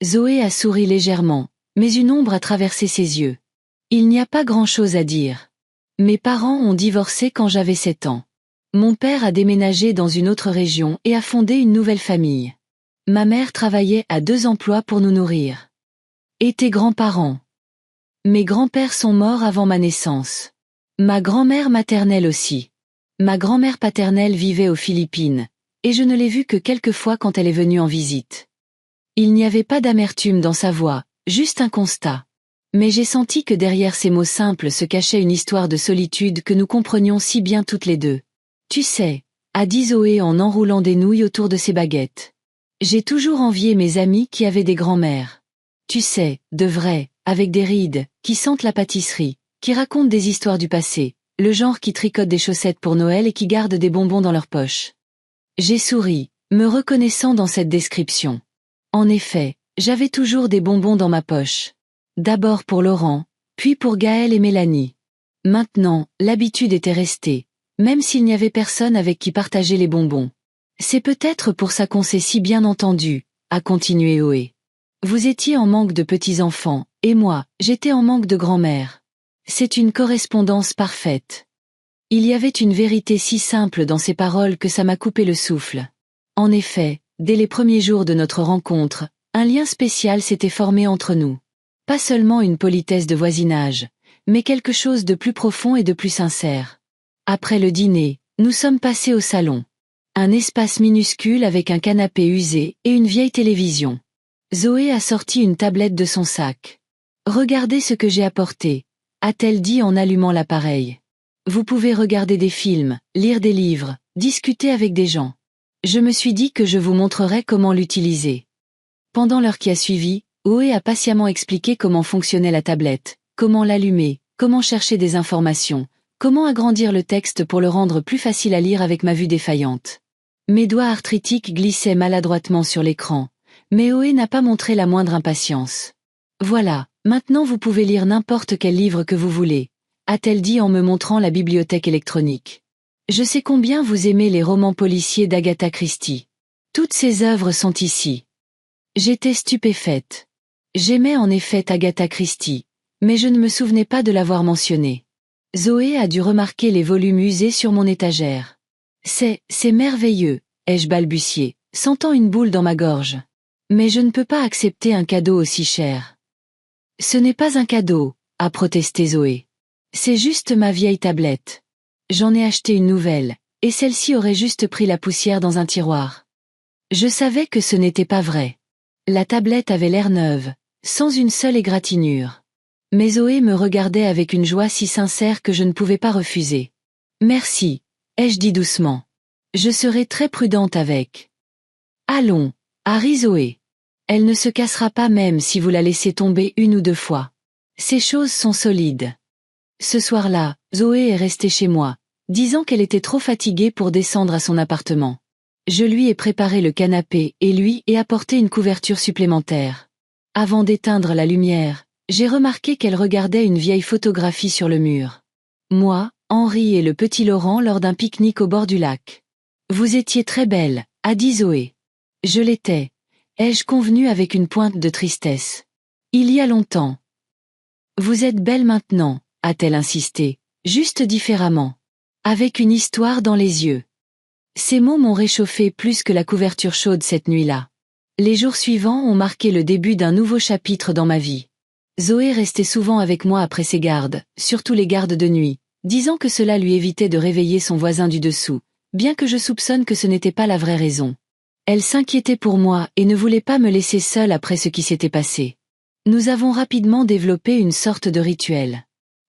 A: Zoé a souri légèrement, mais une ombre a traversé ses yeux. Il n'y a pas grand-chose à dire. Mes parents ont divorcé quand j'avais 7 ans. Mon père a déménagé dans une autre région et a fondé une nouvelle famille. Ma mère travaillait à 2 emplois pour nous nourrir. Et tes grands-parents? Mes grands-pères sont morts avant ma naissance. Ma grand-mère maternelle aussi. Ma grand-mère paternelle vivait aux Philippines, et je ne l'ai vue que quelques fois quand elle est venue en visite. Il n'y avait pas d'amertume dans sa voix, juste un constat. Mais j'ai senti que derrière ces mots simples se cachait une histoire de solitude que nous comprenions si bien toutes les deux. Tu sais, a dit Zoé en enroulant des nouilles autour de ses baguettes. J'ai toujours envié mes amis qui avaient des grands-mères. Tu sais, de vraies, avec des rides, qui sentent la pâtisserie, qui racontent des histoires du passé, le genre qui tricotent des chaussettes pour Noël et qui gardent des bonbons dans leur poche. J'ai souri, me reconnaissant dans cette description. En effet, j'avais toujours des bonbons dans ma poche. D'abord pour Laurent, puis pour Gaël et Mélanie. Maintenant, l'habitude était restée, même s'il n'y avait personne avec qui partager les bonbons. C'est peut-être pour ça qu'on s'est si bien entendu, a continué Oé. Vous étiez en manque de petits-enfants, et moi, j'étais en manque de grand-mère. C'est une correspondance parfaite. Il y avait une vérité si simple dans ces paroles que ça m'a coupé le souffle. En effet, dès les premiers jours de notre rencontre, un lien spécial s'était formé entre nous. Pas seulement une politesse de voisinage, mais quelque chose de plus profond et de plus sincère. Après le dîner, nous sommes passés au salon. Un espace minuscule avec un canapé usé et une vieille télévision. Zoé a sorti une tablette de son sac. Regardez ce que j'ai apporté, a-t-elle dit en allumant l'appareil. Vous pouvez regarder des films, lire des livres, discuter avec des gens. Je me suis dit que je vous montrerais comment l'utiliser. Pendant l'heure qui a suivi, Oé a patiemment expliqué comment fonctionnait la tablette, comment l'allumer, comment chercher des informations, comment agrandir le texte pour le rendre plus facile à lire avec ma vue défaillante. Mes doigts arthritiques glissaient maladroitement sur l'écran, mais Oé n'a pas montré la moindre impatience. Voilà, maintenant vous pouvez lire n'importe quel livre que vous voulez, a-t-elle dit en me montrant la bibliothèque électronique. Je sais combien vous aimez les romans policiers d'Agatha Christie. Toutes ces œuvres sont ici. J'étais stupéfaite. J'aimais en effet Agatha Christie, mais je ne me souvenais pas de l'avoir mentionnée. Zoé a dû remarquer les volumes usés sur mon étagère. C'est merveilleux, ai-je balbutié, sentant une boule dans ma gorge. Mais je ne peux pas accepter un cadeau aussi cher. Ce n'est pas un cadeau, a protesté Zoé. C'est juste ma vieille tablette. J'en ai acheté une nouvelle, et celle-ci aurait juste pris la poussière dans un tiroir. Je savais que ce n'était pas vrai. La tablette avait l'air neuve, sans une seule égratignure. Mais Zoé me regardait avec une joie si sincère que je ne pouvais pas refuser. Merci, ai-je dit doucement. Je serai très prudente avec. Allons, a ri Zoé. Elle ne se cassera pas même si vous la laissez tomber 1 ou 2 fois. Ces choses sont solides. Ce soir-là, Zoé est restée chez moi, disant qu'elle était trop fatiguée pour descendre à son appartement. Je lui ai préparé le canapé et lui ai apporté une couverture supplémentaire. Avant d'éteindre la lumière, j'ai remarqué qu'elle regardait une vieille photographie sur le mur. Moi, Henri et le petit Laurent lors d'un pique-nique au bord du lac. Vous étiez très belle, a dit Zoé. Je l'étais, ai-je convenu avec une pointe de tristesse. Il y a longtemps. Vous êtes belle maintenant, a-t-elle insisté, juste différemment. Avec une histoire dans les yeux. Ces mots m'ont réchauffé plus que la couverture chaude cette nuit-là. Les jours suivants ont marqué le début d'un nouveau chapitre dans ma vie. Zoé restait souvent avec moi après ses gardes, surtout les gardes de nuit, disant que cela lui évitait de réveiller son voisin du dessous, bien que je soupçonne que ce n'était pas la vraie raison. Elle s'inquiétait pour moi et ne voulait pas me laisser seule après ce qui s'était passé. Nous avons rapidement développé une sorte de rituel.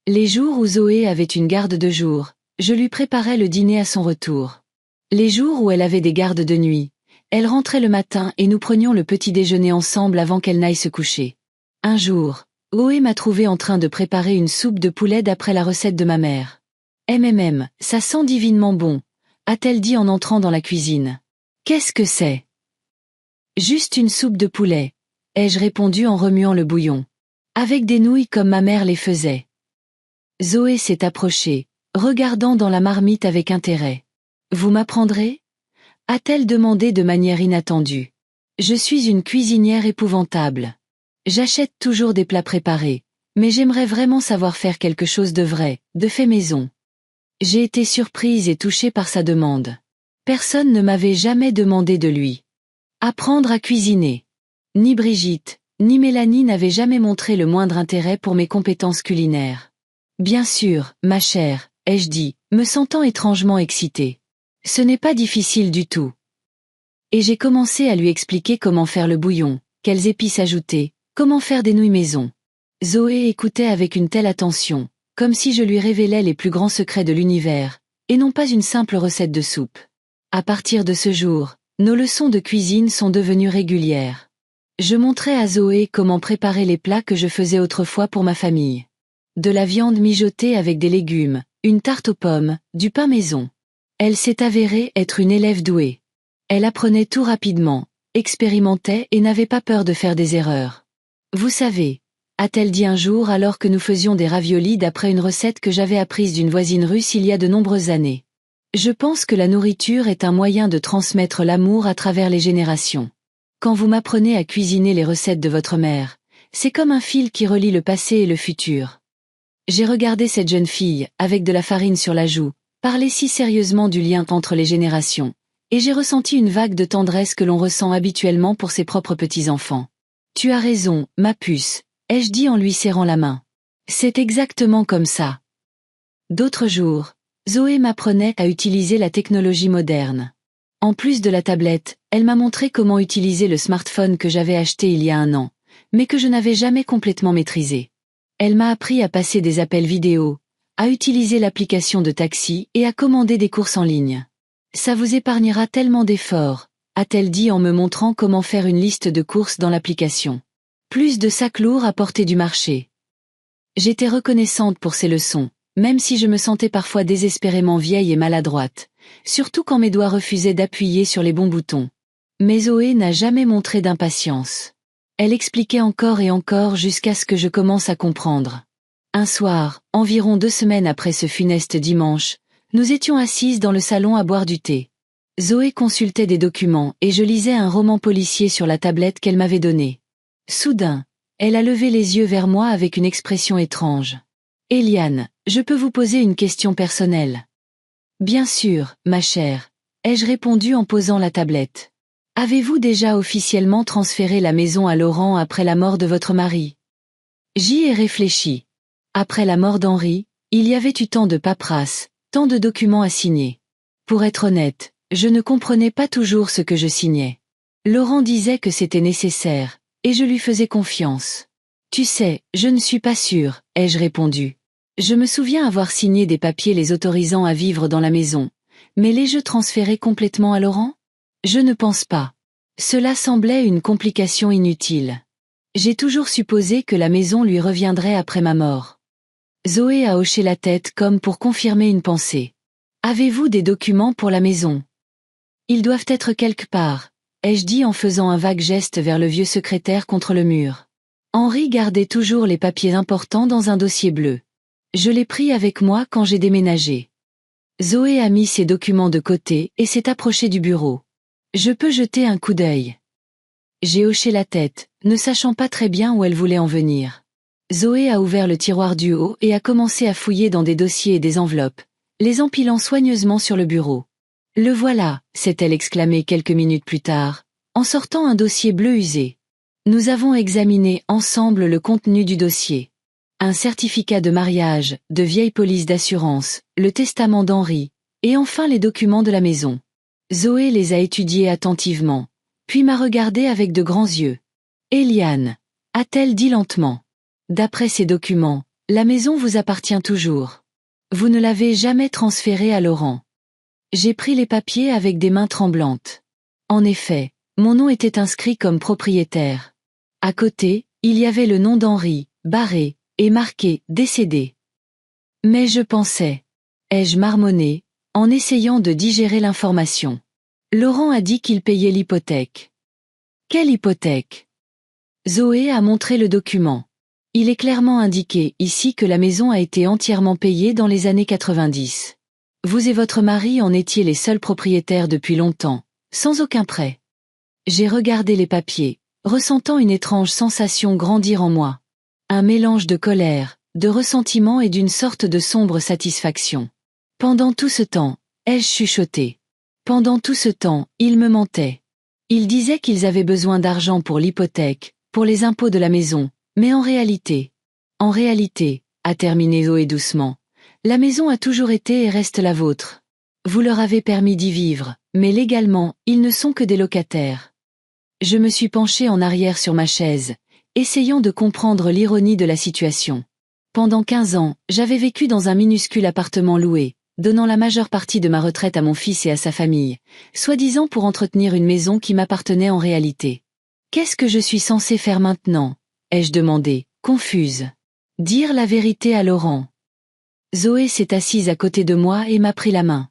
A: Les jours où Zoé avait une garde de jour, je lui préparais le dîner à son retour. Les jours où elle avait des gardes de nuit, elle rentrait le matin et nous prenions le petit déjeuner ensemble avant qu'elle n'aille se coucher. Un jour, Zoé m'a trouvé en train de préparer une soupe de poulet d'après la recette de ma mère. Ça sent divinement bon, a-t-elle dit en entrant dans la cuisine. Qu'est-ce que c'est? Juste une soupe de poulet, ai-je répondu en remuant le bouillon. Avec des nouilles comme ma mère les faisait. Zoé s'est approchée, regardant dans la marmite avec intérêt. Vous m'apprendrez? A-t-elle demandé de manière inattendue. Je suis une cuisinière épouvantable. J'achète toujours des plats préparés, mais j'aimerais vraiment savoir faire quelque chose de vrai, de fait maison. J'ai été surprise et touchée par sa demande. Personne ne m'avait jamais demandé de lui apprendre à cuisiner. Ni Brigitte, ni Mélanie n'avaient jamais montré le moindre intérêt pour mes compétences culinaires. Bien sûr, ma chère, ai-je dit, me sentant étrangement excitée. Ce n'est pas difficile du tout. Et j'ai commencé à lui expliquer comment faire le bouillon, quelles épices ajouter, comment faire des nouilles maison. Zoé écoutait avec une telle attention, comme si je lui révélais les plus grands secrets de l'univers, et non pas une simple recette de soupe. À partir de ce jour, nos leçons de cuisine sont devenues régulières. Je montrais à Zoé comment préparer les plats que je faisais autrefois pour ma famille. De la viande mijotée avec des légumes, une tarte aux pommes, du pain maison. Elle s'est avérée être une élève douée. Elle apprenait tout rapidement, expérimentait et n'avait pas peur de faire des erreurs. Vous savez, a-t-elle dit un jour alors que nous faisions des raviolis d'après une recette que j'avais apprise d'une voisine russe il y a de nombreuses années. Je pense que la nourriture est un moyen de transmettre l'amour à travers les générations. Quand vous m'apprenez à cuisiner les recettes de votre mère, c'est comme un fil qui relie le passé et le futur. J'ai regardé cette jeune fille, avec de la farine sur la joue, parler si sérieusement du lien entre les générations, et j'ai ressenti une vague de tendresse que l'on ressent habituellement pour ses propres petits-enfants. Tu as raison, ma puce, ai-je dit en lui serrant la main. C'est exactement comme ça. D'autres jours, Zoé m'apprenait à utiliser la technologie moderne. En plus de la tablette, elle m'a montré comment utiliser le smartphone que j'avais acheté il y a un an, mais que je n'avais jamais complètement maîtrisé. Elle m'a appris à passer des appels vidéo, à utiliser l'application de taxi et à commander des courses en ligne. Ça vous épargnera tellement d'efforts, a-t-elle dit en me montrant comment faire une liste de courses dans l'application. Plus de sacs lourds à portée du marché. J'étais reconnaissante pour ces leçons, même si je me sentais parfois désespérément vieille et maladroite, surtout quand mes doigts refusaient d'appuyer sur les bons boutons. Mais Zoé n'a jamais montré d'impatience. Elle expliquait encore et encore jusqu'à ce que je commence à comprendre. Un soir, environ 2 semaines après ce funeste dimanche, nous étions assises dans le salon à boire du thé. Zoé consultait des documents et je lisais un roman policier sur la tablette qu'elle m'avait donnée. Soudain, elle a levé les yeux vers moi avec une expression étrange. « Eliane, je peux vous poser une question personnelle ?» « Bien sûr, ma chère, » ai-je répondu en posant la tablette. « Avez-vous déjà officiellement transféré la maison à Laurent après la mort de votre mari ?» J'y ai réfléchi. Après la mort d'Henri, il y avait eu tant de paperasse, tant de documents à signer. Pour être honnête, je ne comprenais pas toujours ce que je signais. Laurent disait que c'était nécessaire, et je lui faisais confiance. « Tu sais, je ne suis pas sûre, » ai-je répondu. Je me souviens avoir signé des papiers les autorisant à vivre dans la maison, mais les-je transférés complètement à Laurent? Je ne pense pas. Cela semblait une complication inutile. J'ai toujours supposé que la maison lui reviendrait après ma mort. Zoé a hoché la tête comme pour confirmer une pensée. Avez-vous des documents pour la maison? Ils doivent être quelque part, ai-je dit en faisant un vague geste vers le vieux secrétaire contre le mur. Henri gardait toujours les papiers importants dans un dossier bleu. Je l'ai pris avec moi quand j'ai déménagé. Zoé a mis ses documents de côté et s'est approchée du bureau. Je peux jeter un coup d'œil. J'ai hoché la tête, ne sachant pas très bien où elle voulait en venir. Zoé a ouvert le tiroir du haut et a commencé à fouiller dans des dossiers et des enveloppes, les empilant soigneusement sur le bureau. Le voilà, s'est-elle exclamée quelques minutes plus tard, en sortant un dossier bleu usé. Nous avons examiné ensemble le contenu du dossier. Un certificat de mariage, de vieille police d'assurance, le testament d'Henri, et enfin les documents de la maison. Zoé les a étudiés attentivement, puis m'a regardé avec de grands yeux. « Eliane, » a-t-elle dit lentement. « D'après ces documents, la maison vous appartient toujours. Vous ne l'avez jamais transférée à Laurent. » J'ai pris les papiers avec des mains tremblantes. En effet, mon nom était inscrit comme propriétaire. À côté, il y avait le nom d'Henri, barré, et marqué « décédé ». Mais je pensais. ai-je marmonné, en essayant de digérer l'information. Laurent a dit qu'il payait l'hypothèque. Quelle hypothèque? Zoé a montré le document. Il est clairement indiqué ici que la maison a été entièrement payée dans les années 90. Vous et votre mari en étiez les seuls propriétaires depuis longtemps, sans aucun prêt. J'ai regardé les papiers, ressentant une étrange sensation grandir en moi. Un mélange de colère, de ressentiment et d'une sorte de sombre satisfaction. Pendant tout ce temps, ai-je chuchoté. Pendant tout ce temps, ils me mentaient. Ils disaient qu'ils avaient besoin d'argent pour l'hypothèque, pour les impôts de la maison, mais en réalité, a terminé Zoé doucement, la maison a toujours été et reste la vôtre. Vous leur avez permis d'y vivre, mais légalement, ils ne sont que des locataires. Je me suis penchée en arrière sur ma chaise, essayant de comprendre l'ironie de la situation. Pendant 15 ans, j'avais vécu dans un minuscule appartement loué, donnant la majeure partie de ma retraite à mon fils et à sa famille, soi-disant pour entretenir une maison qui m'appartenait en réalité. Qu'est-ce que je suis censée faire maintenant? Ai-je demandé, confuse. Dire la vérité à Laurent. Zoé s'est assise à côté de moi et m'a pris la main.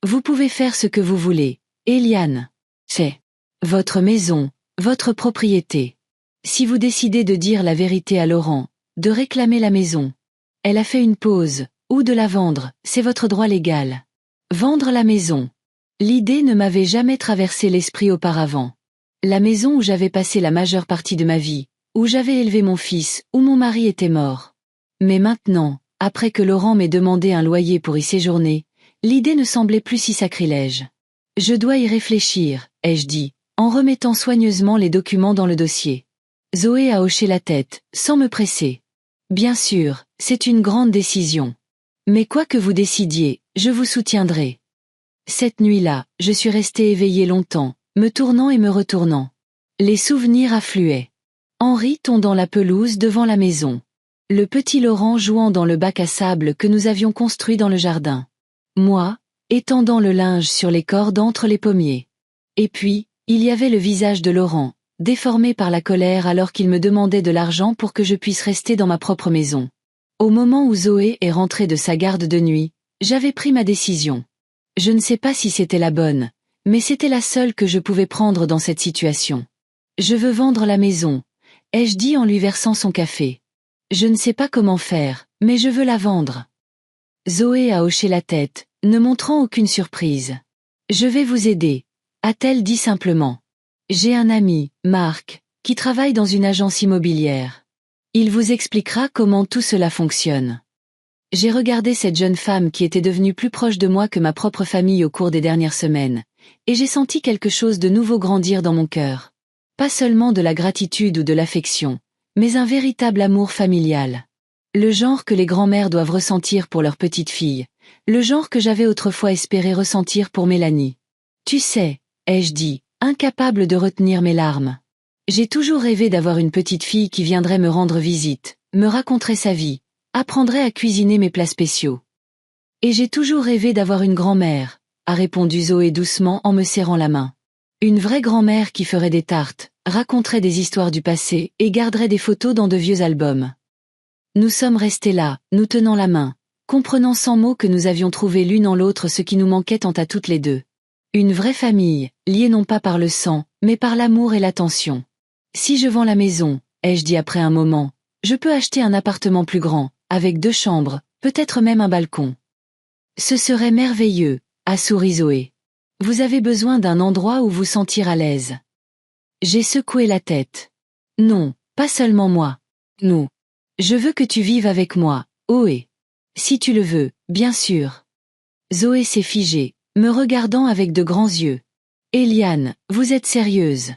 A: Vous pouvez faire ce que vous voulez, Eliane. C'est votre maison, votre propriété. Si vous décidez de dire la vérité à Laurent, de réclamer la maison. Elle a fait une pause, ou de la vendre, c'est votre droit légal. Vendre la maison. L'idée ne m'avait jamais traversé l'esprit auparavant. La maison où j'avais passé la majeure partie de ma vie, où j'avais élevé mon fils, où mon mari était mort. Mais maintenant, après que Laurent m'ait demandé un loyer pour y séjourner, l'idée ne semblait plus si sacrilège. Je dois y réfléchir, ai-je dit, en remettant soigneusement les documents dans le dossier. Zoé a hoché la tête, sans me presser. Bien sûr, c'est une grande décision. Mais quoi que vous décidiez, je vous soutiendrai. Cette nuit-là, je suis restée éveillée longtemps, me tournant et me retournant. Les souvenirs affluaient. Henri tondant la pelouse devant la maison. Le petit Laurent jouant dans le bac à sable que nous avions construit dans le jardin. Moi, étendant le linge sur les cordes entre les pommiers. Et puis, il y avait le visage de Laurent, déformé par la colère alors qu'il me demandait de l'argent pour que je puisse rester dans ma propre maison. Au moment où Zoé est rentrée de sa garde de nuit, j'avais pris ma décision. Je ne sais pas si c'était la bonne, mais c'était la seule que je pouvais prendre dans cette situation. Je veux vendre la maison, ai-je dit en lui versant son café. Je ne sais pas comment faire, mais je veux la vendre. Zoé a hoché la tête, ne montrant aucune surprise. Je vais vous aider, a-t-elle dit simplement. J'ai un ami, Marc, qui travaille dans une agence immobilière. Il vous expliquera comment tout cela fonctionne. J'ai regardé cette jeune femme qui était devenue plus proche de moi que ma propre famille au cours des dernières semaines, et j'ai senti quelque chose de nouveau grandir dans mon cœur. Pas seulement de la gratitude ou de l'affection, mais un véritable amour familial. Le genre que les grands-mères doivent ressentir pour leur petite fille, le genre que j'avais autrefois espéré ressentir pour Mélanie. Tu sais, ai-je dit, incapable de retenir mes larmes. J'ai toujours rêvé d'avoir une petite fille qui viendrait me rendre visite, me raconterait sa vie, apprendrait à cuisiner mes plats spéciaux. Et j'ai toujours rêvé d'avoir une grand-mère, a répondu Zoé doucement en me serrant la main. Une vraie grand-mère qui ferait des tartes, raconterait des histoires du passé et garderait des photos dans de vieux albums. Nous sommes restés là, nous tenant la main, comprenant sans mots que nous avions trouvé l'une en l'autre ce qui nous manquait tant à toutes les deux. Une vraie famille, liée non pas par le sang, mais par l'amour et l'attention. Si je vends la maison, ai-je dit après un moment, je peux acheter un appartement plus grand, avec 2 chambres, peut-être même un balcon. Ce serait merveilleux, a souri Zoé. Vous avez besoin d'un endroit où vous sentir à l'aise. J'ai secoué la tête. Non, pas seulement moi. Nous. Je veux que tu vives avec moi, Ohé. Si tu le veux, bien sûr. Zoé s'est figée, me regardant avec de grands yeux. Eliane, vous êtes sérieuse?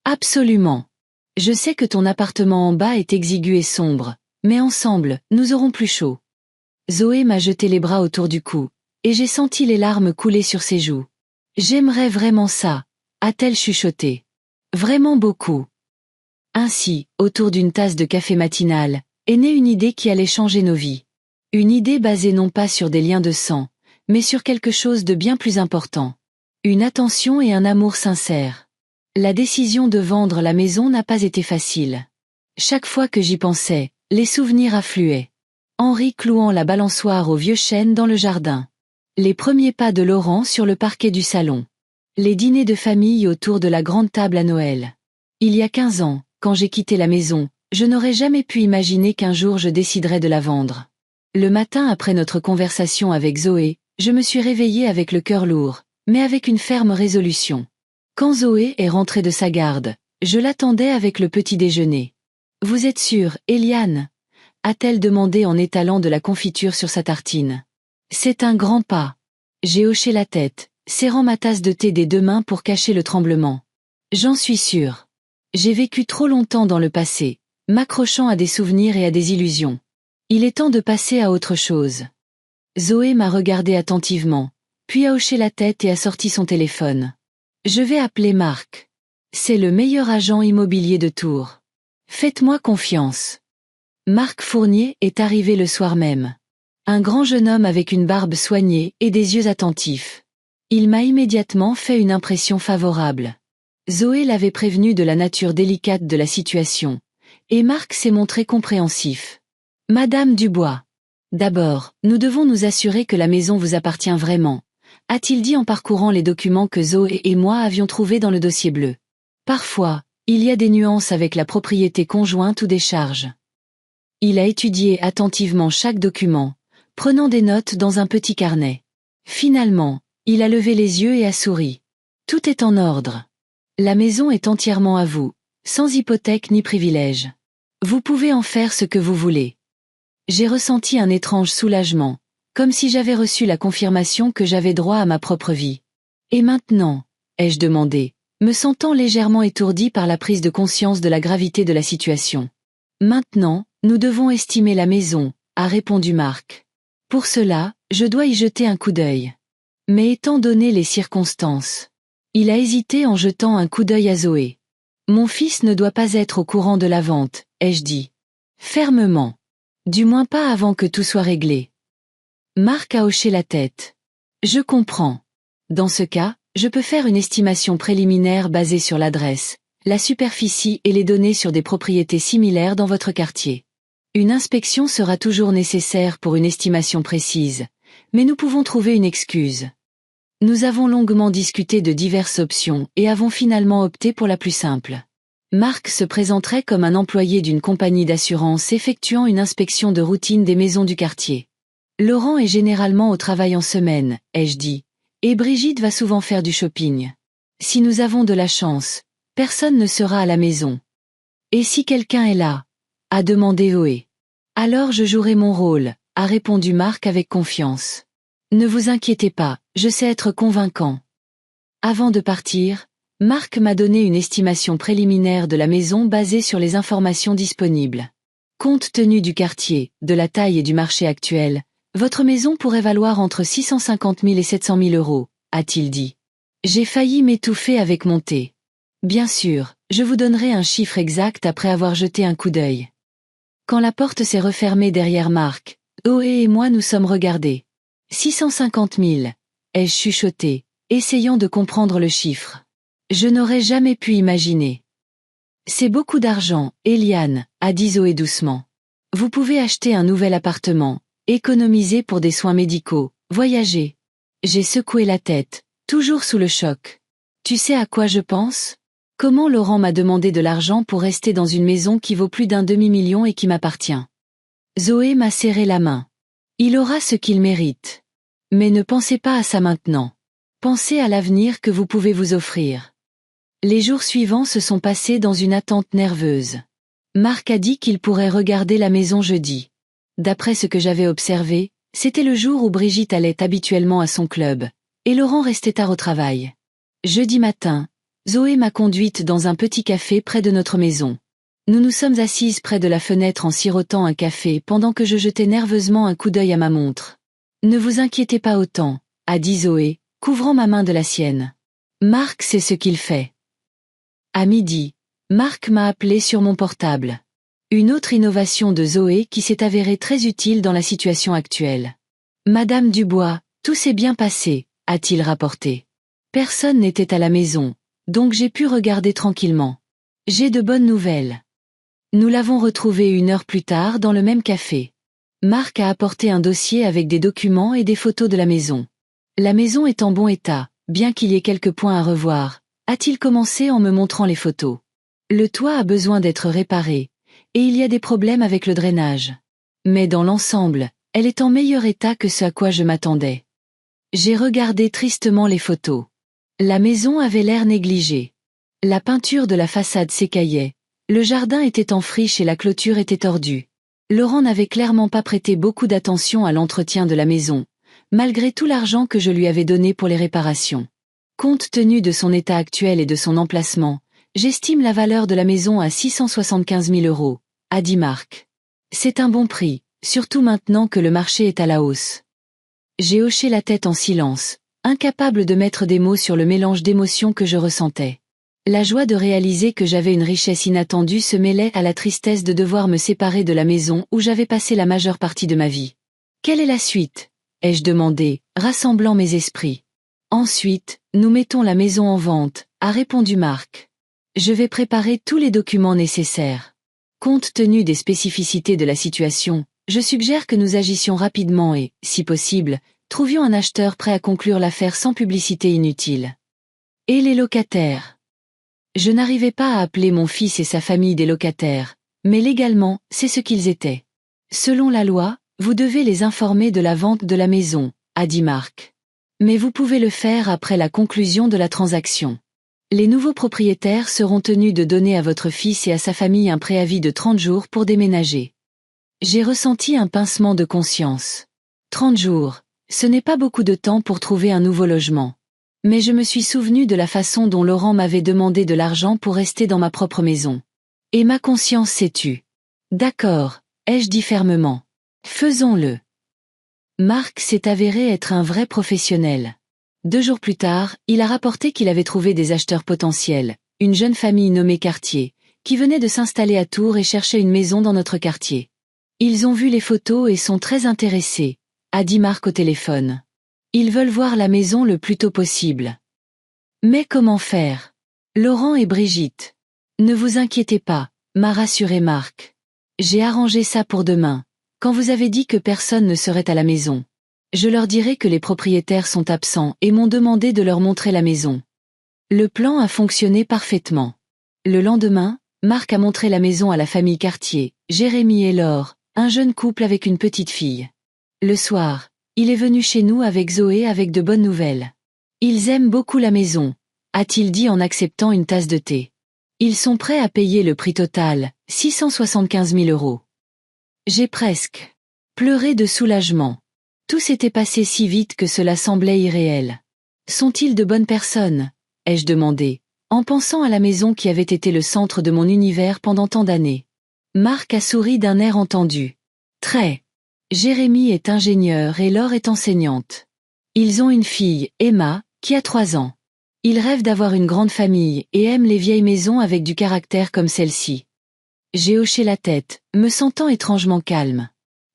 A: Absolument. Je sais que ton appartement en bas est exigu et sombre, mais ensemble, nous aurons plus chaud. Zoé m'a jeté les bras autour du cou, et j'ai senti les larmes couler sur ses joues. J'aimerais vraiment ça, a-t-elle chuchoté. Vraiment beaucoup. Ainsi, autour d'une tasse de café matinal, est née une idée qui allait changer nos vies. Une idée basée non pas sur des liens de sang, mais sur quelque chose de bien plus important. Une attention et un amour sincères. La décision de vendre la maison n'a pas été facile. Chaque fois que j'y pensais, les souvenirs affluaient. Henri clouant la balançoire au vieux chêne dans le jardin. Les premiers pas de Laurent sur le parquet du salon. Les dîners de famille autour de la grande table à Noël. Il y a 15 ans, quand j'ai quitté la maison, je n'aurais jamais pu imaginer qu'un jour je déciderais de la vendre. Le matin après notre conversation avec Zoé, je me suis réveillée avec le cœur lourd, mais avec une ferme résolution. Quand Zoé est rentrée de sa garde, je l'attendais avec le petit déjeuner. « Vous êtes sûre, Eliane ?» a-t-elle demandé en étalant de la confiture sur sa tartine. « C'est un grand pas. » J'ai hoché la tête, serrant ma tasse de thé des deux mains pour cacher le tremblement. « J'en suis sûre. J'ai vécu trop longtemps dans le passé, m'accrochant à des souvenirs et à des illusions. Il est temps de passer à autre chose. » Zoé m'a regardé attentivement, puis a hoché la tête et a sorti son téléphone. « Je vais appeler Marc. C'est le meilleur agent immobilier de Tours. Faites-moi confiance. » Marc Fournier est arrivé le soir même. Un grand jeune homme avec une barbe soignée et des yeux attentifs. Il m'a immédiatement fait une impression favorable. Zoé l'avait prévenu de la nature délicate de la situation, et Marc s'est montré compréhensif. « Madame Dubois. D'abord, nous devons nous assurer que la maison vous appartient vraiment, » a-t-il dit en parcourant les documents que Zoé et moi avions trouvés dans le dossier bleu. Parfois, il y a des nuances avec la propriété conjointe ou des charges. Il a étudié attentivement chaque document, prenant des notes dans un petit carnet. Finalement, il a levé les yeux et a souri. Tout est en ordre. La maison est entièrement à vous, sans hypothèque ni privilège. Vous pouvez en faire ce que vous voulez. J'ai ressenti un étrange soulagement, comme si j'avais reçu la confirmation que j'avais droit à ma propre vie. Et maintenant, ai-je demandé, me sentant légèrement étourdi par la prise de conscience de la gravité de la situation. Maintenant, nous devons estimer la maison, a répondu Marc. Pour cela, je dois y jeter un coup d'œil. Mais étant donné les circonstances, il a hésité en jetant un coup d'œil à Zoé. Mon fils ne doit pas être au courant de la vente, ai-je dit. Fermement. Du moins pas avant que tout soit réglé. Marc a hoché la tête. Je comprends. Dans ce cas, je peux faire une estimation préliminaire basée sur l'adresse, la superficie et les données sur des propriétés similaires dans votre quartier. Une inspection sera toujours nécessaire pour une estimation précise, mais nous pouvons trouver une excuse. Nous avons longuement discuté de diverses options et avons finalement opté pour la plus simple. Marc se présenterait comme un employé d'une compagnie d'assurance effectuant une inspection de routine des maisons du quartier. Laurent est généralement au travail en semaine, ai-je dit, et Brigitte va souvent faire du shopping. Si nous avons de la chance, personne ne sera à la maison. Et si quelqu'un est là? A demandé Zoé. Alors je jouerai mon rôle, a répondu Marc avec confiance. Ne vous inquiétez pas, je sais être convaincant. Avant de partir, Marc m'a donné une estimation préliminaire de la maison basée sur les informations disponibles. Compte tenu du quartier, de la taille et du marché actuel, votre maison pourrait valoir entre 650 000 et 700 000 euros, a-t-il dit. J'ai failli m'étouffer avec mon thé. Bien sûr, je vous donnerai un chiffre exact après avoir jeté un coup d'œil. Quand la porte s'est refermée derrière Marc, Zoé et moi nous sommes regardés. 650 000, ai-je chuchoté, essayant de comprendre le chiffre. Je n'aurais jamais pu imaginer. C'est beaucoup d'argent, Eliane, a dit Zoé doucement. Vous pouvez acheter un nouvel appartement, économiser pour des soins médicaux, voyager. J'ai secoué la tête, toujours sous le choc. Tu sais à quoi je pense? Comment Laurent m'a demandé de l'argent pour rester dans une maison qui vaut plus d'un demi-million et qui m'appartient? Zoé m'a serré la main. Il aura ce qu'il mérite. Mais ne pensez pas à ça maintenant. Pensez à l'avenir que vous pouvez vous offrir. Les jours suivants se sont passés dans une attente nerveuse. Marc a dit qu'il pourrait regarder la maison jeudi. D'après ce que j'avais observé, c'était le jour où Brigitte allait habituellement à son club, et Laurent restait tard au travail. Jeudi matin, Zoé m'a conduite dans un petit café près de notre maison. Nous nous sommes assises près de la fenêtre en sirotant un café pendant que je jetais nerveusement un coup d'œil à ma montre. « Ne vous inquiétez pas autant », a dit Zoé, couvrant ma main de la sienne. Marc sait ce qu'il fait. À midi, Marc m'a appelé sur mon portable. Une autre innovation de Zoé qui s'est avérée très utile dans la situation actuelle. « Madame Dubois, tout s'est bien passé », a-t-il rapporté. Personne n'était à la maison, donc j'ai pu regarder tranquillement. J'ai de bonnes nouvelles. Nous l'avons retrouvé 1 heure plus tard dans le même café. Marc a apporté un dossier avec des documents et des photos de la maison. La maison est en bon état, bien qu'il y ait quelques points à revoir, a-t-il commencé en me montrant les photos. Le toit a besoin d'être réparé, et il y a des problèmes avec le drainage. Mais dans l'ensemble, elle est en meilleur état que ce à quoi je m'attendais. J'ai regardé tristement les photos. La maison avait l'air négligée. La peinture de la façade s'écaillait, le jardin était en friche et la clôture était tordue. Laurent n'avait clairement pas prêté beaucoup d'attention à l'entretien de la maison, malgré tout l'argent que je lui avais donné pour les réparations. Compte tenu de son état actuel et de son emplacement, j'estime la valeur de la maison à 675 000 €, a dit Marc. C'est un bon prix, surtout maintenant que le marché est à la hausse. J'ai hoché la tête en silence, incapable de mettre des mots sur le mélange d'émotions que je ressentais. La joie de réaliser que j'avais une richesse inattendue se mêlait à la tristesse de devoir me séparer de la maison où j'avais passé la majeure partie de ma vie. Quelle est la suite ? Ai-je demandé, rassemblant mes esprits. Ensuite, nous mettons la maison en vente, a répondu Marc. Je vais préparer tous les documents nécessaires. Compte tenu des spécificités de la situation, je suggère que nous agissions rapidement et, si possible, trouvions un acheteur prêt à conclure l'affaire sans publicité inutile. Et les locataires ? Je n'arrivais pas à appeler mon fils et sa famille des locataires, mais légalement, c'est ce qu'ils étaient. Selon la loi, vous devez les informer de la vente de la maison, a dit Marc. Mais vous pouvez le faire après la conclusion de la transaction. Les nouveaux propriétaires seront tenus de donner à votre fils et à sa famille un préavis de 30 jours pour déménager. J'ai ressenti un pincement de conscience. 30 jours, ce n'est pas beaucoup de temps pour trouver un nouveau logement. Mais je me suis souvenu de la façon dont Laurent m'avait demandé de l'argent pour rester dans ma propre maison. Et ma conscience s'est tue. D'accord, ai-je dit fermement. Faisons-le. Marc s'est avéré être un vrai professionnel. 2 jours plus tard, il a rapporté qu'il avait trouvé des acheteurs potentiels, une jeune famille nommée Cartier, qui venait de s'installer à Tours et cherchait une maison dans notre quartier. Ils ont vu les photos et sont très intéressés, a dit Marc au téléphone. Ils veulent voir la maison le plus tôt possible. Mais comment faire ? Laurent et Brigitte. Ne vous inquiétez pas, m'a rassuré Marc. J'ai arrangé ça pour demain, quand vous avez dit que personne ne serait à la maison. Je leur dirai que les propriétaires sont absents et m'ont demandé de leur montrer la maison. Le plan a fonctionné parfaitement. Le lendemain, Marc a montré la maison à la famille Cartier, Jérémy et Laure, un jeune couple avec une petite fille. Le soir, il est venu chez nous avec Zoé avec de bonnes nouvelles. Ils aiment beaucoup la maison, a-t-il dit en acceptant une tasse de thé. Ils sont prêts à payer le prix total, 675 000 €. J'ai presque pleuré de soulagement. Tout s'était passé si vite que cela semblait irréel. Sont-ils de bonnes personnes ? Ai-je demandé, en pensant à la maison qui avait été le centre de mon univers pendant tant d'années. Marc a souri d'un air entendu. Très. Jérémy est ingénieur et Laure est enseignante. Ils ont une fille, Emma, qui a 3 ans. Ils rêvent d'avoir une grande famille et aiment les vieilles maisons avec du caractère comme celle-ci. J'ai hoché la tête, me sentant étrangement calme.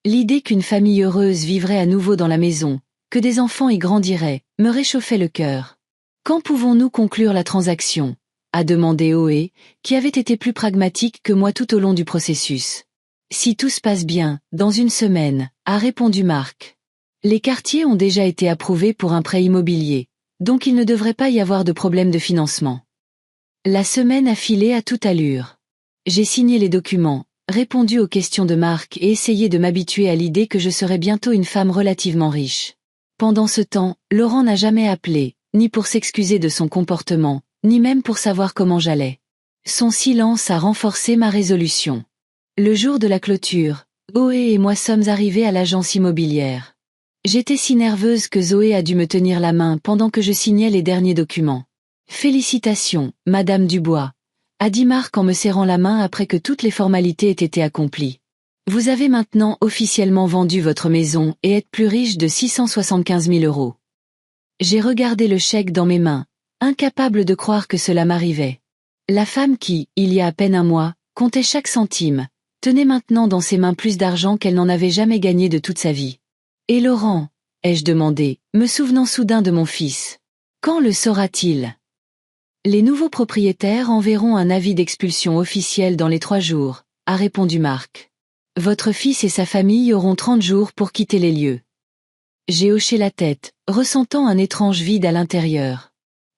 A: L'idée qu'une famille heureuse vivrait à nouveau dans la maison, que des enfants y grandiraient, me réchauffait le cœur. Quand pouvons-nous conclure la transaction ? A demandé Oé, qui avait été plus pragmatique que moi tout au long du processus. Si tout se passe bien, dans 1 semaine, a répondu Marc. Les quartiers ont déjà été approuvés pour un prêt immobilier, donc il ne devrait pas y avoir de problème de financement. La semaine a filé à toute allure. J'ai signé les documents, répondu aux questions de Marc et essayé de m'habituer à l'idée que je serais bientôt une femme relativement riche. Pendant ce temps, Laurent n'a jamais appelé, ni pour s'excuser de son comportement, ni même pour savoir comment j'allais. Son silence a renforcé ma résolution. Le jour de la clôture, Zoé et moi sommes arrivés à l'agence immobilière. J'étais si nerveuse que Zoé a dû me tenir la main pendant que je signais les derniers documents. Félicitations, Madame Dubois, a dit Marc en me serrant la main après que toutes les formalités aient été accomplies. Vous avez maintenant officiellement vendu votre maison et êtes plus riche de 675 000 €. J'ai regardé le chèque dans mes mains, incapable de croire que cela m'arrivait. La femme qui, il y a à peine un mois, comptait chaque centime, tenait maintenant dans ses mains plus d'argent qu'elle n'en avait jamais gagné de toute sa vie. Et Laurent ? Ai-je demandé, me souvenant soudain de mon fils. Quand le saura-t-il ? Les nouveaux propriétaires enverront un avis d'expulsion officiel dans les 3 jours, a répondu Marc. Votre fils et sa famille auront 30 jours pour quitter les lieux. J'ai hoché la tête, ressentant un étrange vide à l'intérieur.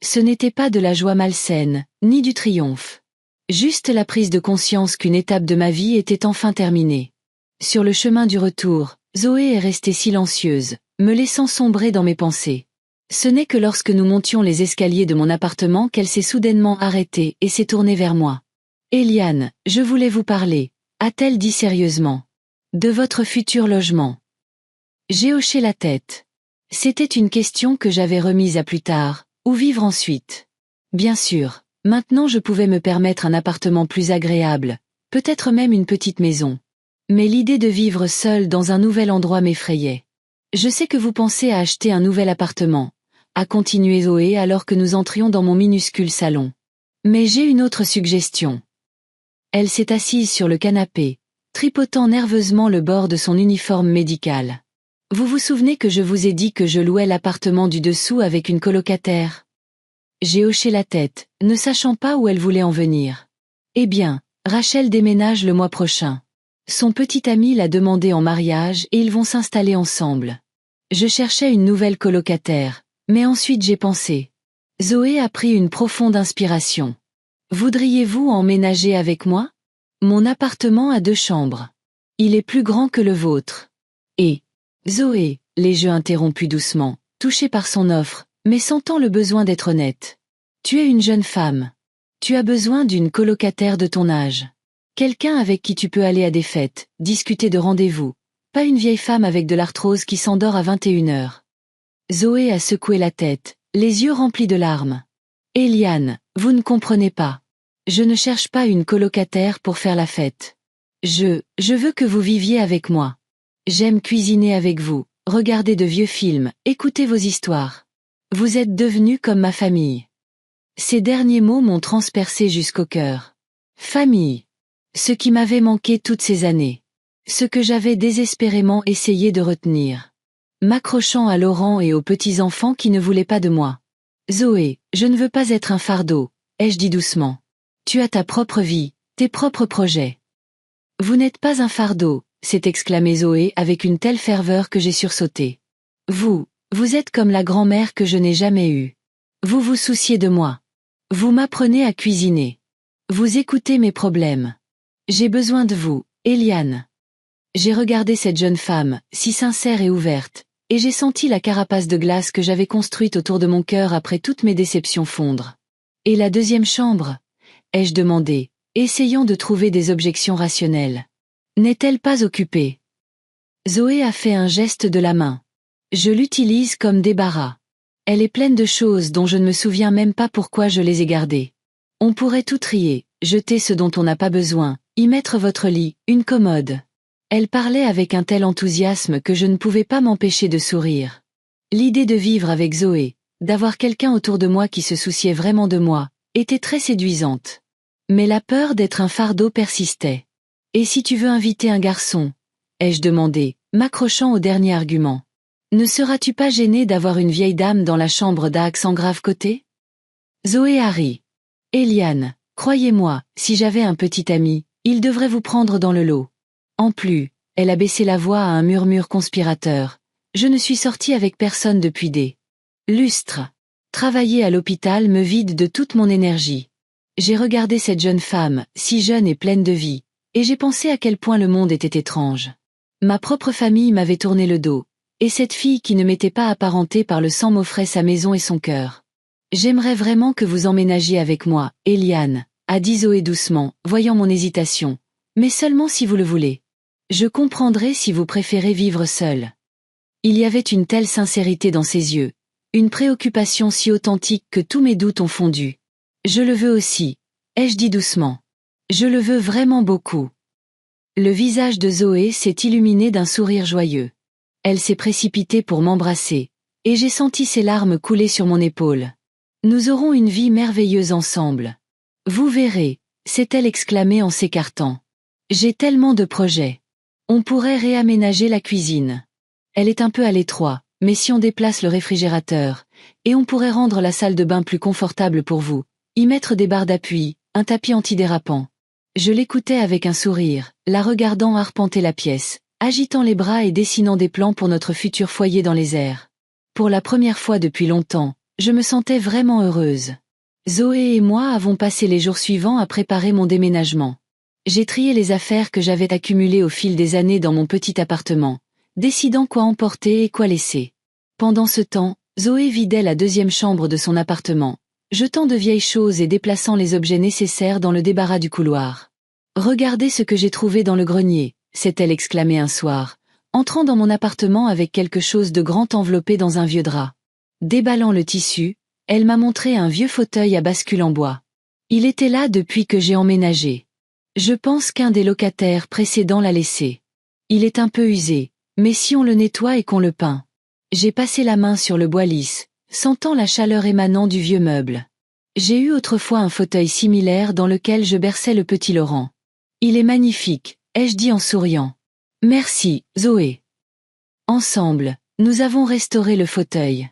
A: Ce n'était pas de la joie malsaine, ni du triomphe. Juste la prise de conscience qu'une étape de ma vie était enfin terminée. Sur le chemin du retour, Zoé est restée silencieuse, me laissant sombrer dans mes pensées. Ce n'est que lorsque nous montions les escaliers de mon appartement qu'elle s'est soudainement arrêtée et s'est tournée vers moi. « Eliane, je voulais vous parler », a-t-elle dit sérieusement. « De votre futur logement. » J'ai hoché la tête. C'était une question que j'avais remise à plus tard. Où vivre ensuite? Bien sûr, maintenant je pouvais me permettre un appartement plus agréable, peut-être même une petite maison. Mais l'idée de vivre seule dans un nouvel endroit m'effrayait. Je sais que vous pensez à acheter un nouvel appartement, a continué Zoé alors que nous entrions dans mon minuscule salon. Mais j'ai une autre suggestion. Elle s'est assise sur le canapé, tripotant nerveusement le bord de son uniforme médical. Vous vous souvenez que je vous ai dit que je louais l'appartement du dessous avec une colocataire? J'ai hoché la tête, ne sachant pas où elle voulait en venir. Eh bien, Rachel déménage le mois prochain. Son petit ami l'a demandé en mariage et ils vont s'installer ensemble. Je cherchais une nouvelle colocataire, mais ensuite j'ai pensé. Zoé a pris une profonde inspiration. Voudriez-vous emménager avec moi? Mon appartement a 2 chambres. Il est plus grand que le vôtre. Et Zoé, l'ai-je interrompu doucement, touché par son offre, mais sentant le besoin d'être honnête. Tu es une jeune femme. Tu as besoin d'une colocataire de ton âge. Quelqu'un avec qui tu peux aller à des fêtes, discuter de rendez-vous. Pas une vieille femme avec de l'arthrose qui s'endort à 21h. Zoé a secoué la tête, les yeux remplis de larmes. Eliane, vous ne comprenez pas. Je ne cherche pas une colocataire pour faire la fête. Je veux que vous viviez avec moi. J'aime cuisiner avec vous, regarder de vieux films, écouter vos histoires. Vous êtes devenus comme ma famille. Ces derniers mots m'ont transpercé jusqu'au cœur. Famille. Ce qui m'avait manqué toutes ces années. Ce que j'avais désespérément essayé de retenir. M'accrochant à Laurent et aux petits-enfants qui ne voulaient pas de moi. Zoé, je ne veux pas être un fardeau, ai-je dit doucement. Tu as ta propre vie, tes propres projets. Vous n'êtes pas un fardeau, s'est exclamée Zoé avec une telle ferveur que j'ai sursauté. Vous êtes comme la grand-mère que je n'ai jamais eue. Vous vous souciez de moi. Vous m'apprenez à cuisiner. Vous écoutez mes problèmes. J'ai besoin de vous, Eliane. J'ai regardé cette jeune femme, si sincère et ouverte, et j'ai senti la carapace de glace que j'avais construite autour de mon cœur après toutes mes déceptions fondre. Et la 2e chambre? Ai-je demandé, essayant de trouver des objections rationnelles. N'est-elle pas occupée? Zoé a fait un geste de la main. Je l'utilise comme débarras. Elle est pleine de choses dont je ne me souviens même pas pourquoi je les ai gardées. On pourrait tout trier, jeter ce dont on n'a pas besoin, y mettre votre lit, une commode. Elle parlait avec un tel enthousiasme que je ne pouvais pas m'empêcher de sourire. L'idée de vivre avec Zoé, d'avoir quelqu'un autour de moi qui se souciait vraiment de moi, était très séduisante. Mais la peur d'être un fardeau persistait. Et si tu veux inviter un garçon? Ai-je demandé, m'accrochant au dernier argument. Ne seras-tu pas gêné d'avoir une vieille dame dans la chambre d'A sans grave côté? Zoé a ri. Eliane, croyez-moi, si j'avais un petit ami, il devrait vous prendre dans le lot. En plus, elle a baissé la voix à un murmure conspirateur. Je ne suis sortie avec personne depuis des lustres. Travailler à l'hôpital me vide de toute mon énergie. J'ai regardé cette jeune femme, si jeune et pleine de vie, et j'ai pensé à quel point le monde était étrange. Ma propre famille m'avait tourné le dos, et cette fille qui ne m'était pas apparentée par le sang m'offrait sa maison et son cœur. J'aimerais vraiment que vous emménagiez avec moi, Eliane, a dit Zoé doucement, voyant mon hésitation. Mais seulement si vous le voulez. Je comprendrai si vous préférez vivre seule. Il y avait une telle sincérité dans ses yeux, une préoccupation si authentique que tous mes doutes ont fondu. Je le veux aussi, ai-je dit doucement. Je le veux vraiment beaucoup. Le visage de Zoé s'est illuminé d'un sourire joyeux. Elle s'est précipitée pour m'embrasser, et j'ai senti ses larmes couler sur mon épaule. Nous aurons une vie merveilleuse ensemble. Vous verrez, s'est-elle exclamée en s'écartant. J'ai tellement de projets. On pourrait réaménager la cuisine. Elle est un peu à l'étroit, mais si on déplace le réfrigérateur, et on pourrait rendre la salle de bain plus confortable pour vous, y mettre des barres d'appui, un tapis antidérapant. Je l'écoutais avec un sourire, la regardant arpenter la pièce, agitant les bras et dessinant des plans pour notre futur foyer dans les airs. Pour la première fois depuis longtemps, je me sentais vraiment heureuse. Zoé et moi avons passé les jours suivants à préparer mon déménagement. J'ai trié les affaires que j'avais accumulées au fil des années dans mon petit appartement, décidant quoi emporter et quoi laisser. Pendant ce temps, Zoé vidait la deuxième chambre de son appartement, jetant de vieilles choses et déplaçant les objets nécessaires dans le débarras du couloir. « Regardez ce que j'ai trouvé dans le grenier », s'est-elle exclamée un soir, entrant dans mon appartement avec quelque chose de grand enveloppé dans un vieux drap. Déballant le tissu, elle m'a montré un vieux fauteuil à bascule en bois. Il était là depuis que j'ai emménagé. Je pense qu'un des locataires précédents l'a laissé. Il est un peu usé, mais si on le nettoie et qu'on le peint. J'ai passé la main sur le bois lisse, sentant la chaleur émanant du vieux meuble. J'ai eu autrefois un fauteuil similaire dans lequel je berçais le petit Laurent. Il est magnifique, ai-je dit en souriant. Merci, Zoé. Ensemble, nous avons restauré le fauteuil.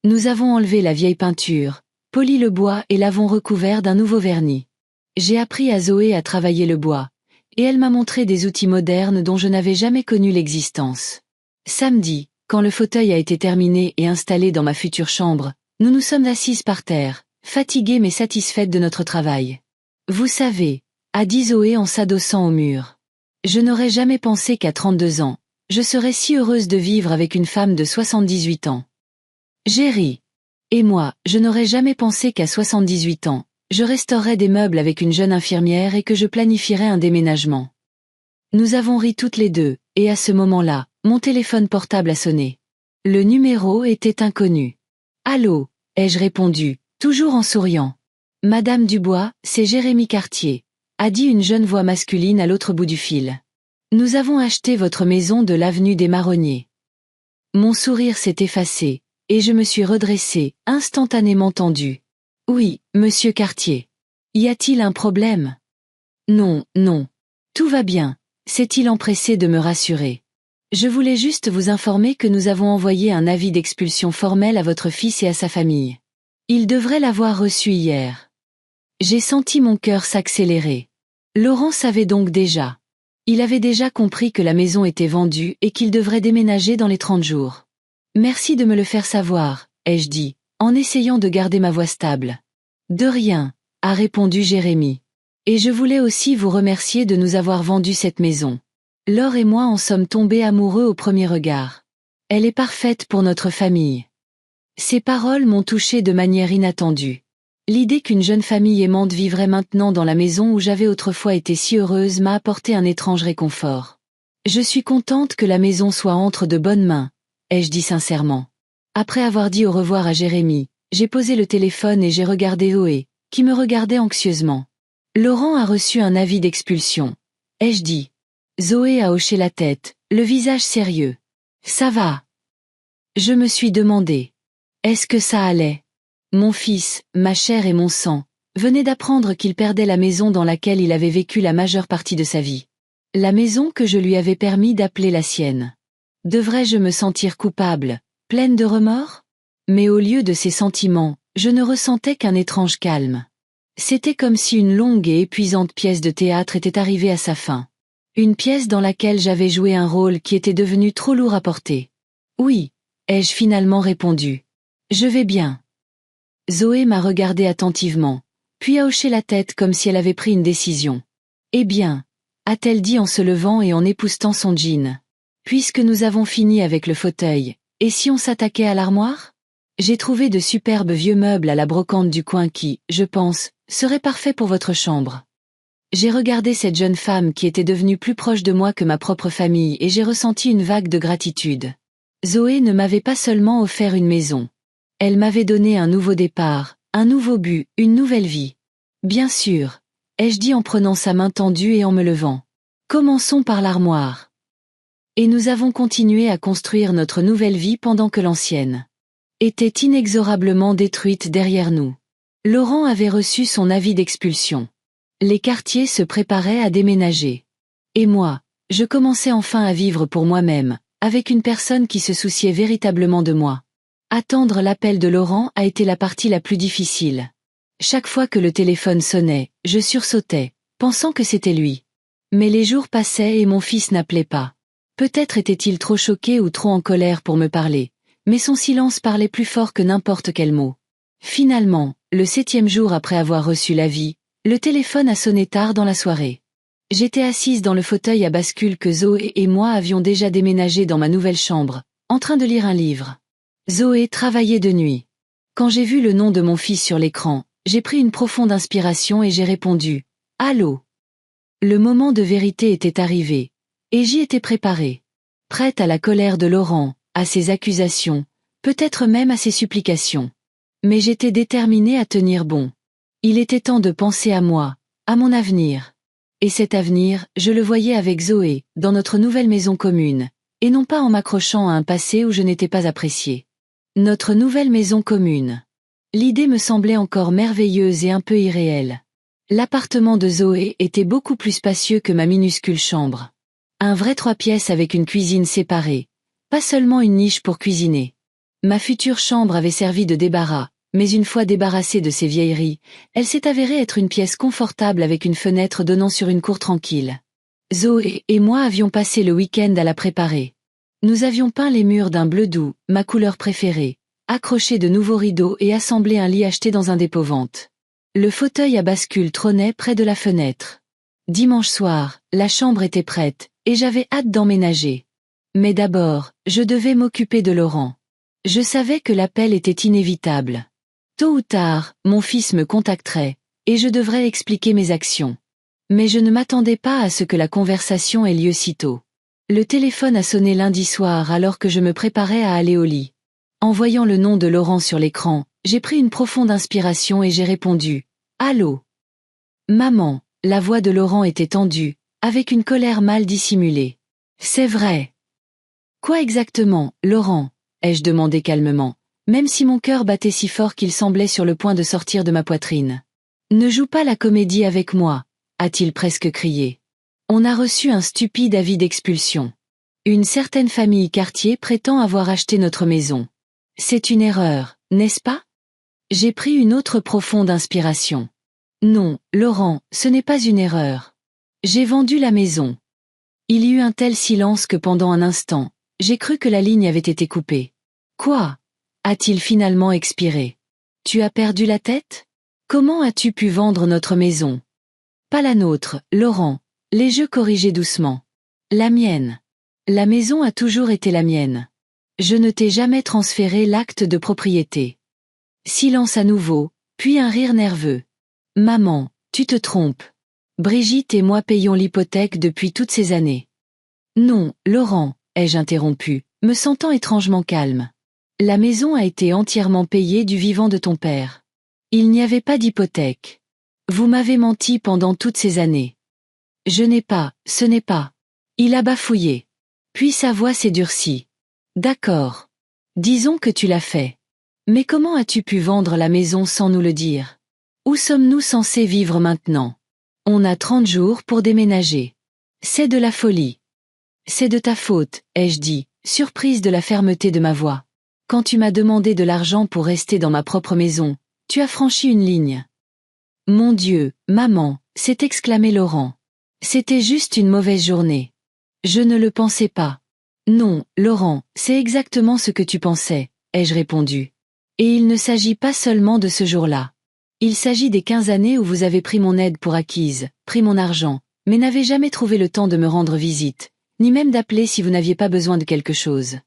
A: Nous avons enlevé la vieille peinture, poli le bois et l'avons recouvert d'un nouveau vernis. J'ai appris à Zoé à travailler le bois, et elle m'a montré des outils modernes dont je n'avais jamais connu l'existence. Samedi, quand le fauteuil a été terminé et installé dans ma future chambre, nous nous sommes assises par terre, fatiguées mais satisfaites de notre travail. Vous savez, a dit Zoé en s'adossant au mur. Je n'aurais jamais pensé qu'à 32 ans, je serais si heureuse de vivre avec une femme de 78 ans. J'ai ri. Et moi, je n'aurais jamais pensé qu'à 78 ans, je restaurerais des meubles avec une jeune infirmière et que je planifierais un déménagement. Nous avons ri toutes les deux, et à ce moment-là, mon téléphone portable a sonné. Le numéro était inconnu. « Allô » ai-je répondu, toujours en souriant. « Madame Dubois, c'est Jérémy Cartier », a dit une jeune voix masculine à l'autre bout du fil. « Nous avons acheté votre maison de l'avenue des Marronniers. » Mon sourire s'est effacé, et je me suis redressée, instantanément tendue. « Oui, monsieur Cartier. Y a-t-il un problème ? » ? « Non, non. Tout va bien, » s'est-il empressé de me rassurer. « Je voulais juste vous informer que nous avons envoyé un avis d'expulsion formel à votre fils et à sa famille. Il devrait l'avoir reçu hier. » J'ai senti mon cœur s'accélérer. Laurent savait donc déjà. Il avait déjà compris que la maison était vendue et qu'il devrait déménager dans les 30 jours. « Merci de me le faire savoir, » ai-je dit, en essayant de garder ma voix stable. « De rien, » a répondu Jérémy. « Et je voulais aussi vous remercier de nous avoir vendu cette maison. Laure et moi en sommes tombés amoureux au premier regard. Elle est parfaite pour notre famille. » Ces paroles m'ont touché de manière inattendue. L'idée qu'une jeune famille aimante vivrait maintenant dans la maison où j'avais autrefois été si heureuse m'a apporté un étrange réconfort. « Je suis contente que la maison soit entre de bonnes mains, » ai-je dit sincèrement. Après avoir dit au revoir à Jérémy, j'ai posé le téléphone et j'ai regardé Zoé, qui me regardait anxieusement. « Laurent a reçu un avis d'expulsion, » ai-je dit. Zoé a hoché la tête, le visage sérieux. « Ça va. » Je me suis demandé. Est-ce que ça allait ? Mon fils, ma chair et mon sang, venait d'apprendre qu'il perdait la maison dans laquelle il avait vécu la majeure partie de sa vie. La maison que je lui avais permis d'appeler la sienne. Devrais-je me sentir coupable, pleine de remords ? Mais au lieu de ces sentiments, je ne ressentais qu'un étrange calme. C'était comme si une longue et épuisante pièce de théâtre était arrivée à sa fin. Une pièce dans laquelle j'avais joué un rôle qui était devenu trop lourd à porter. « Oui », ai-je finalement répondu. « Je vais bien. » Zoé m'a regardé attentivement, puis a hoché la tête comme si elle avait pris une décision. « Eh bien », a-t-elle dit en se levant et en époussetant son jean. « Puisque nous avons fini avec le fauteuil, et si on s'attaquait à l'armoire ? J'ai trouvé de superbes vieux meubles à la brocante du coin qui, je pense, seraient parfaits pour votre chambre. » J'ai regardé cette jeune femme qui était devenue plus proche de moi que ma propre famille et j'ai ressenti une vague de gratitude. Zoé ne m'avait pas seulement offert une maison. Elle m'avait donné un nouveau départ, un nouveau but, une nouvelle vie. « Bien sûr », ai-je dit en prenant sa main tendue et en me levant. « Commençons par l'armoire. » Et nous avons continué à construire notre nouvelle vie pendant que l'ancienne était inexorablement détruite derrière nous. Laurent avait reçu son avis d'expulsion. Les Cartier se préparaient à déménager. Et moi, je commençais enfin à vivre pour moi-même, avec une personne qui se souciait véritablement de moi. Attendre l'appel de Laurent a été la partie la plus difficile. Chaque fois que le téléphone sonnait, je sursautais, pensant que c'était lui. Mais les jours passaient et mon fils n'appelait pas. Peut-être était-il trop choqué ou trop en colère pour me parler, mais son silence parlait plus fort que n'importe quel mot. Finalement, le 7e jour après avoir reçu l'avis, le téléphone a sonné tard dans la soirée. J'étais assise dans le fauteuil à bascule que Zoé et moi avions déjà déménagé dans ma nouvelle chambre, en train de lire un livre. Zoé travaillait de nuit. Quand j'ai vu le nom de mon fils sur l'écran, j'ai pris une profonde inspiration et j'ai répondu « Allô ». Le moment de vérité était arrivé, et j'y étais préparée. Prête à la colère de Laurent, à ses accusations, peut-être même à ses supplications. Mais j'étais déterminée à tenir bon. Il était temps de penser à moi, à mon avenir. Et cet avenir, je le voyais avec Zoé, dans notre nouvelle maison commune, et non pas en m'accrochant à un passé où je n'étais pas appréciée. Notre nouvelle maison commune. L'idée me semblait encore merveilleuse et un peu irréelle. L'appartement de Zoé était beaucoup plus spacieux que ma minuscule chambre. Un vrai 3 pièces avec une cuisine séparée, pas seulement une niche pour cuisiner. Ma future chambre avait servi de débarras, mais une fois débarrassée de ses vieilleries, elle s'est avérée être une pièce confortable avec une fenêtre donnant sur une cour tranquille. Zoé et moi avions passé le week-end à la préparer. Nous avions peint les murs d'un bleu doux, ma couleur préférée, accroché de nouveaux rideaux et assemblé un lit acheté dans un dépôt-vente. Le fauteuil à bascule trônait près de la fenêtre. Dimanche soir, la chambre était prête, et j'avais hâte d'emménager. Mais d'abord, je devais m'occuper de Laurent. Je savais que l'appel était inévitable. Tôt ou tard, mon fils me contacterait, et je devrais expliquer mes actions. Mais je ne m'attendais pas à ce que la conversation ait lieu si tôt. Le téléphone a sonné lundi soir alors que je me préparais à aller au lit. En voyant le nom de Laurent sur l'écran, j'ai pris une profonde inspiration et j'ai répondu « Allô ». Maman, la voix de Laurent était tendue, avec une colère mal dissimulée. C'est vrai. Quoi exactement, Laurent ? Ai-je demandé calmement, même si mon cœur battait si fort qu'il semblait sur le point de sortir de ma poitrine. Ne joue pas la comédie avec moi, a-t-il presque crié. On a reçu un stupide avis d'expulsion. Une certaine famille quartier prétend avoir acheté notre maison. C'est une erreur, n'est-ce pas ? J'ai pris une autre profonde inspiration. Non, Laurent, ce n'est pas une erreur. J'ai vendu la maison. Il y eut un tel silence que pendant un instant, j'ai cru que la ligne avait été coupée. Quoi ? A-t-il finalement expiré ? Tu as perdu la tête ? Comment as-tu pu vendre notre maison ? Pas la nôtre, Laurent. Les jeux corrigeaient doucement. La mienne. La maison a toujours été la mienne. Je ne t'ai jamais transféré l'acte de propriété. Silence à nouveau, puis un rire nerveux. Maman, tu te trompes. Brigitte et moi payons l'hypothèque depuis toutes ces années. Non, Laurent, ai-je interrompu, me sentant étrangement calme. La maison a été entièrement payée du vivant de ton père. Il n'y avait pas d'hypothèque. Vous m'avez menti pendant toutes ces années. Je n'ai pas, ce n'est pas. Il a bafouillé. Puis sa voix s'est durcie. D'accord. Disons que tu l'as fait. Mais comment as-tu pu vendre la maison sans nous le dire ? Où sommes-nous censés vivre maintenant ? On a 30 jours pour déménager. C'est de la folie. C'est de ta faute, ai-je dit, surprise de la fermeté de ma voix. Quand tu m'as demandé de l'argent pour rester dans ma propre maison, tu as franchi une ligne. Mon Dieu, maman, s'est exclamé Laurent. C'était juste une mauvaise journée. Je ne le pensais pas. Non, Laurent, c'est exactement ce que tu pensais, ai-je répondu. Et il ne s'agit pas seulement de ce jour-là. Il s'agit des 15 années où vous avez pris mon aide pour acquise, pris mon argent, mais n'avez jamais trouvé le temps de me rendre visite, ni même d'appeler si vous n'aviez pas besoin de quelque chose.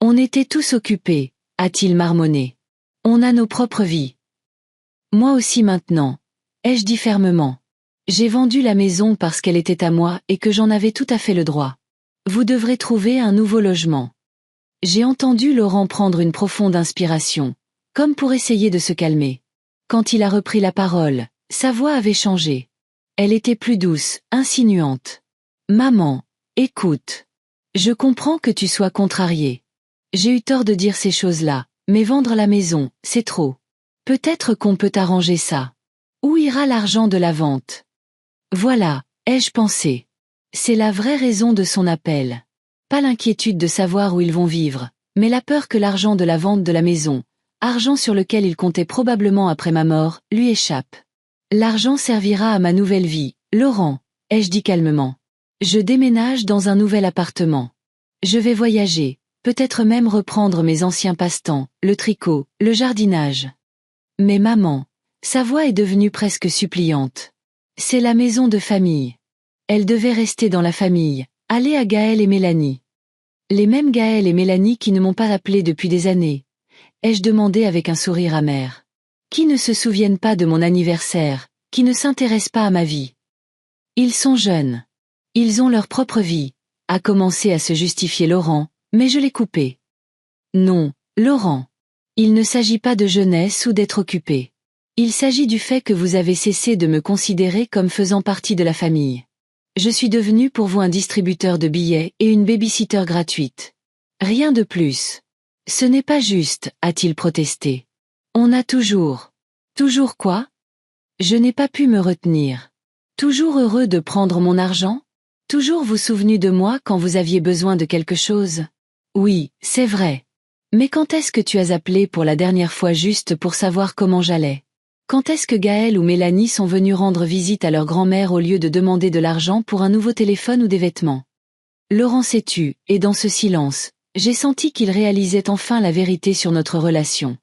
A: On était tous occupés, a-t-il marmonné. On a nos propres vies. Moi aussi maintenant, ai-je dit fermement. J'ai vendu la maison parce qu'elle était à moi et que j'en avais tout à fait le droit. Vous devrez trouver un nouveau logement. J'ai entendu Laurent prendre une profonde inspiration, comme pour essayer de se calmer. Quand il a repris la parole, sa voix avait changé. Elle était plus douce, insinuante. Maman, écoute. Je comprends que tu sois contrariée. J'ai eu tort de dire ces choses-là, mais vendre la maison, c'est trop. Peut-être qu'on peut arranger ça. Où ira l'argent de la vente ? Voilà, ai-je pensé. C'est la vraie raison de son appel. Pas l'inquiétude de savoir où ils vont vivre, mais la peur que l'argent de la vente de la maison, argent sur lequel il comptait probablement après ma mort, lui échappe. L'argent servira à ma nouvelle vie, Laurent, ai-je dit calmement. Je déménage dans un nouvel appartement. Je vais voyager, peut-être même reprendre mes anciens passe-temps, le tricot, le jardinage. Mais maman, sa voix est devenue presque suppliante. C'est la maison de famille. Elle devait rester dans la famille, aller à Gaël et Mélanie. Les mêmes Gaël et Mélanie qui ne m'ont pas appelé depuis des années. Ai-je demandé avec un sourire amer. Qui ne se souviennent pas de mon anniversaire, qui ne s'intéressent pas à ma vie. Ils sont jeunes. Ils ont leur propre vie, a commencé à se justifier Laurent, mais je l'ai coupé. Non, Laurent. Il ne s'agit pas de jeunesse ou d'être occupé. Il s'agit du fait que vous avez cessé de me considérer comme faisant partie de la famille. Je suis devenu pour vous un distributeur de billets et une baby-sitter gratuite. Rien de plus. Ce n'est pas juste, a-t-il protesté. On a toujours. Toujours quoi? Je n'ai pas pu me retenir. Toujours heureux de prendre mon argent? Toujours vous souvenu de moi quand vous aviez besoin de quelque chose? Oui, c'est vrai. Mais quand est-ce que tu as appelé pour la dernière fois juste pour savoir comment j'allais? Quand est-ce que Gaël ou Mélanie sont venus rendre visite à leur grand-mère au lieu de demander de l'argent pour un nouveau téléphone ou des vêtements? Laurent s'est tu, et dans ce silence, j'ai senti qu'il réalisait enfin la vérité sur notre relation.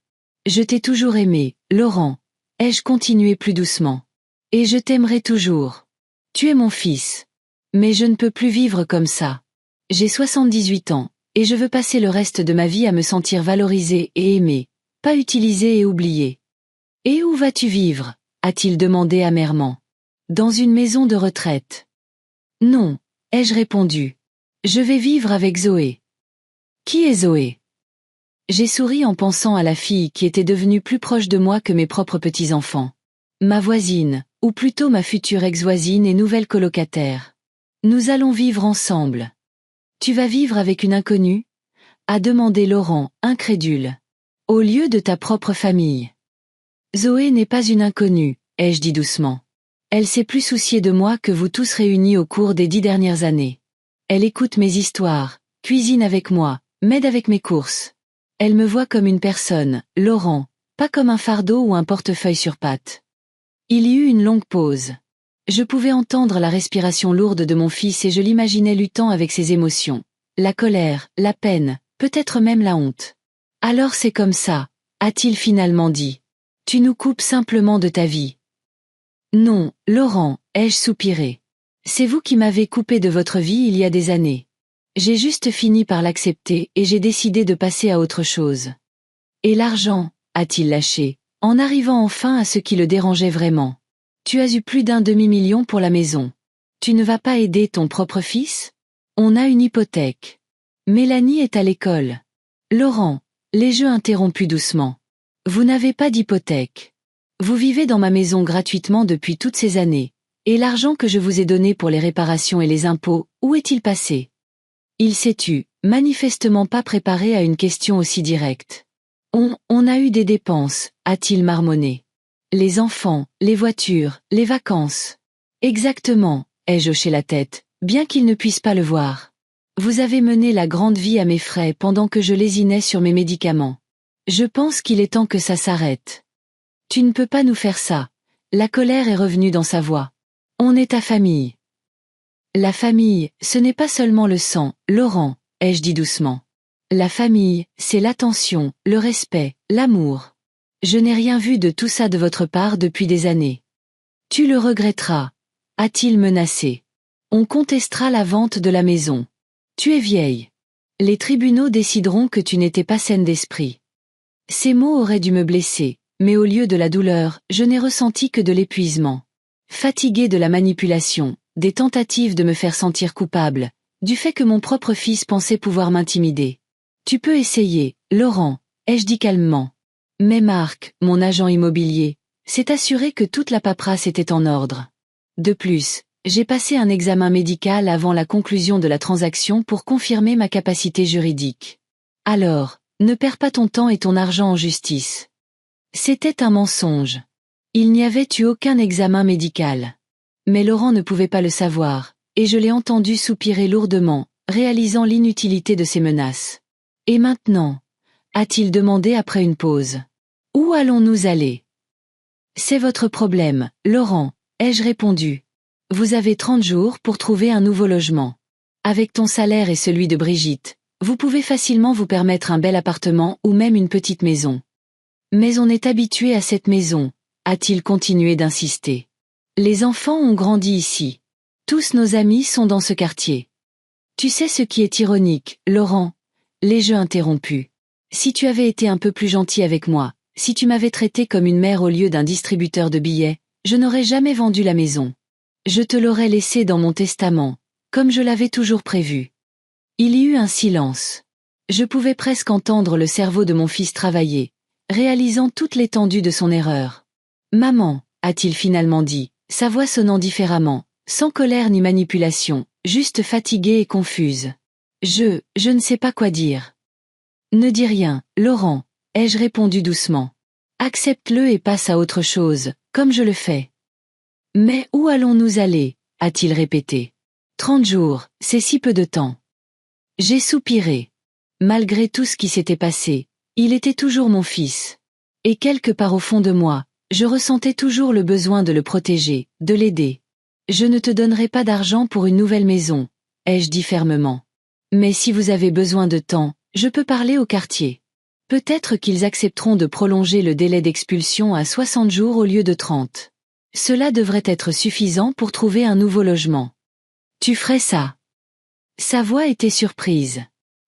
A: Je t'ai toujours aimé, Laurent, ai-je continué plus doucement. Et je t'aimerai toujours. Tu es mon fils. Mais je ne peux plus vivre comme ça. J'ai 78 ans, et je veux passer le reste de ma vie à me sentir valorisé et aimé, pas utilisé et oublié. Et où vas-tu vivre? A-t-il demandé amèrement. Dans une maison de retraite. Non, ai-je répondu. Je vais vivre avec Zoé. Qui est Zoé? J'ai souri en pensant à la fille qui était devenue plus proche de moi que mes propres petits-enfants. Ma voisine, ou plutôt ma future ex-voisine et nouvelle colocataire. Nous allons vivre ensemble. Tu vas vivre avec une inconnue? A demandé Laurent, incrédule. Au lieu de ta propre famille. Zoé n'est pas une inconnue, ai-je dit doucement. Elle s'est plus souciée de moi que vous tous réunis au cours des 10 dernières années. Elle écoute mes histoires, cuisine avec moi, m'aide avec mes courses. Elle me voit comme une personne, Laurent, pas comme un fardeau ou un portefeuille sur pattes. Il y eut une longue pause. Je pouvais entendre la respiration lourde de mon fils et je l'imaginais luttant avec ses émotions. La colère, la peine, peut-être même la honte. Alors c'est comme ça, a-t-il finalement dit. Tu nous coupes simplement de ta vie. Non, Laurent, ai-je soupiré. C'est vous qui m'avez coupé de votre vie il y a des années. J'ai juste fini par l'accepter et j'ai décidé de passer à autre chose. Et l'argent, a-t-il lâché, en arrivant enfin à ce qui le dérangeait vraiment. Tu as eu plus d'un demi-million pour la maison. Tu ne vas pas aider ton propre fils? On a une hypothèque. Mélanie est à l'école. Laurent, les jeux interrompus doucement. Vous n'avez pas d'hypothèque. Vous vivez dans ma maison gratuitement depuis toutes ces années. Et l'argent que je vous ai donné pour les réparations et les impôts, où est-il passé? Il s'est tu, manifestement pas préparé à une question aussi directe. On a eu des dépenses, a-t-il marmonné. Les enfants, les voitures, les vacances. Exactement, ai-je hoché la tête, bien qu'il ne puisse pas le voir. Vous avez mené la grande vie à mes frais pendant que je lésinais sur mes médicaments. Je pense qu'il est temps que ça s'arrête. Tu ne peux pas nous faire ça. La colère est revenue dans sa voix. On est ta famille. La famille, ce n'est pas seulement le sang, Laurent, ai-je dit doucement. La famille, c'est l'attention, le respect, l'amour. Je n'ai rien vu de tout ça de votre part depuis des années. Tu le regretteras, a-t-il menacé. On contestera la vente de la maison. Tu es vieille. Les tribunaux décideront que tu n'étais pas saine d'esprit. Ces mots auraient dû me blesser, mais au lieu de la douleur, je n'ai ressenti que de l'épuisement. Fatigué de la manipulation, des tentatives de me faire sentir coupable, du fait que mon propre fils pensait pouvoir m'intimider. Tu peux essayer, Laurent, ai-je dit calmement. Mais Marc, mon agent immobilier, s'est assuré que toute la paperasse était en ordre. De plus, j'ai passé un examen médical avant la conclusion de la transaction pour confirmer ma capacité juridique. Alors, ne perds pas ton temps et ton argent en justice. C'était un mensonge. Il n'y avait eu aucun examen médical. Mais Laurent ne pouvait pas le savoir, et je l'ai entendu soupirer lourdement, réalisant l'inutilité de ses menaces. Et maintenant? A-t-il demandé après une pause. Où allons-nous aller? C'est votre problème, Laurent, ai-je répondu. Vous avez 30 jours pour trouver un nouveau logement. Avec ton salaire et celui de Brigitte, vous pouvez facilement vous permettre un bel appartement ou même une petite maison. Mais on est habitué à cette maison, a-t-il continué d'insister. Les enfants ont grandi ici. Tous nos amis sont dans ce quartier. Tu sais ce qui est ironique, Laurent? L'ai-je interrompu. Si tu avais été un peu plus gentil avec moi, si tu m'avais traité comme une mère au lieu d'un distributeur de billets, je n'aurais jamais vendu la maison. Je te l'aurais laissée dans mon testament, comme je l'avais toujours prévu. Il y eut un silence. Je pouvais presque entendre le cerveau de mon fils travailler, réalisant toute l'étendue de son erreur. Maman, a-t-il finalement dit, sa voix sonnant différemment, sans colère ni manipulation, juste fatiguée et confuse. Je ne sais pas quoi dire. Ne dis rien, Laurent, ai-je répondu doucement. Accepte-le et passe à autre chose, comme je le fais. Mais où allons-nous aller, a-t-il répété. 30 jours, c'est si peu de temps. J'ai soupiré. Malgré tout ce qui s'était passé, il était toujours mon fils. Et quelque part au fond de moi, je ressentais toujours le besoin de le protéger, de l'aider. Je ne te donnerai pas d'argent pour une nouvelle maison, ai-je dit fermement. Mais si vous avez besoin de temps, je peux parler au quartier. Peut-être qu'ils accepteront de prolonger le délai d'expulsion à 60 jours au lieu de 30. Cela devrait être suffisant pour trouver un nouveau logement. Tu ferais ça? Sa voix était surprise.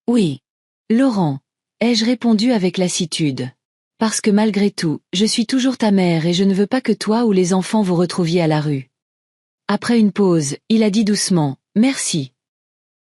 A: Oui. Laurent, ai-je répondu avec lassitude. Parce que malgré tout, je suis toujours ta mère et je ne veux pas que toi ou les enfants vous retrouviez à la rue. Après une pause, il a dit doucement, merci.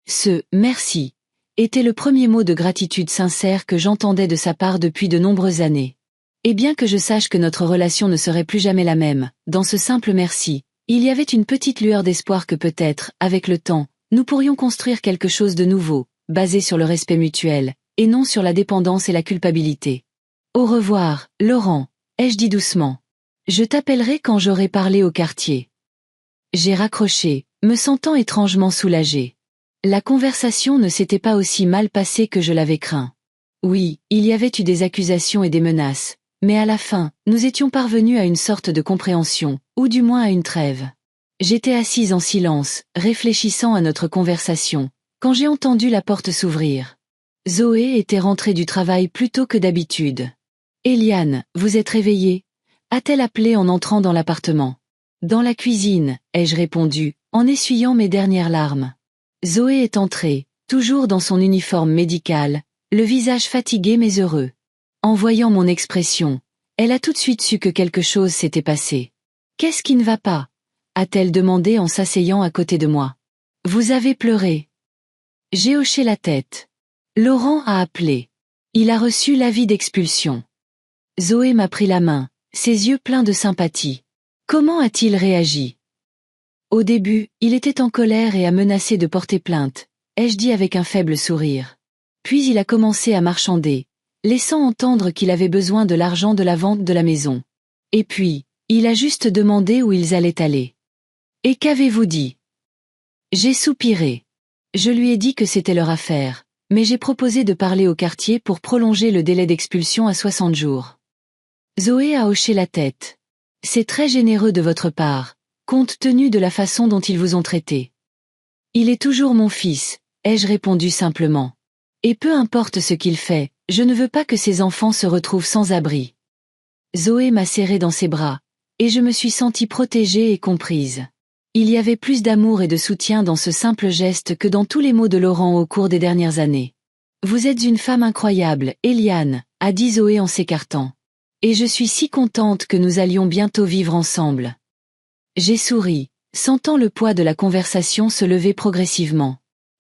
A: Ce « merci » était le premier mot de gratitude sincère que j'entendais de sa part depuis de nombreuses années. Et bien que je sache que notre relation ne serait plus jamais la même, dans ce simple merci, il y avait une petite lueur d'espoir que peut-être, avec le temps, nous pourrions construire quelque chose de nouveau, basé sur le respect mutuel, et non sur la dépendance et la culpabilité. Au revoir, Laurent, ai-je dit doucement. Je t'appellerai quand j'aurai parlé au quartier. J'ai raccroché, me sentant étrangement soulagé. La conversation ne s'était pas aussi mal passée que je l'avais craint. Oui, il y avait eu des accusations et des menaces, mais à la fin, nous étions parvenus à une sorte de compréhension, ou du moins à une trêve. J'étais assise en silence, réfléchissant à notre conversation, quand j'ai entendu la porte s'ouvrir. Zoé était rentrée du travail plus tôt que d'habitude. « Eliane, vous êtes réveillée ?» a-t-elle appelé en entrant dans l'appartement. « Dans la cuisine », ai-je répondu, en essuyant mes dernières larmes. Zoé est entrée, toujours dans son uniforme médical, le visage fatigué mais heureux. En voyant mon expression, elle a tout de suite su que quelque chose s'était passé. « Qu'est-ce qui ne va pas ?» a-t-elle demandé en s'asseyant à côté de moi. « Vous avez pleuré ?» J'ai hoché la tête. Laurent a appelé. Il a reçu l'avis d'expulsion. Zoé m'a pris la main, ses yeux pleins de sympathie. Comment a-t-il réagi? Au début, il était en colère et a menacé de porter plainte, ai-je dit avec un faible sourire. Puis il a commencé à marchander, laissant entendre qu'il avait besoin de l'argent de la vente de la maison. Et puis, il a juste demandé où ils allaient aller. Et qu'avez-vous dit? J'ai soupiré. Je lui ai dit que c'était leur affaire, mais j'ai proposé de parler au quartier pour prolonger le délai d'expulsion à 60 jours. Zoé a hoché la tête. C'est très généreux de votre part, compte tenu de la façon dont ils vous ont traité. Il est toujours mon fils, ai-je répondu simplement. Et peu importe ce qu'il fait, je ne veux pas que ses enfants se retrouvent sans abri. Zoé m'a serré dans ses bras, et je me suis sentie protégée et comprise. Il y avait plus d'amour et de soutien dans ce simple geste que dans tous les mots de Laurent au cours des dernières années. Vous êtes une femme incroyable, Eliane, a dit Zoé en s'écartant. Et je suis si contente que nous allions bientôt vivre ensemble. J'ai souri, sentant le poids de la conversation se lever progressivement.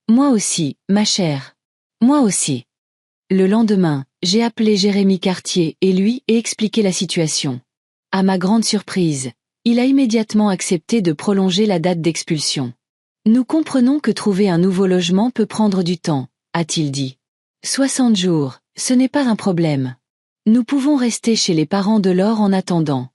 A: Moi aussi, ma chère. Moi aussi. Le lendemain, j'ai appelé Jérémy Cartier et lui ai expliqué la situation. À ma grande surprise, il a immédiatement accepté de prolonger la date d'expulsion. Nous comprenons que trouver un nouveau logement peut prendre du temps, a-t-il dit. 60 jours, ce n'est pas un problème. Nous pouvons rester chez les parents de Laure en attendant.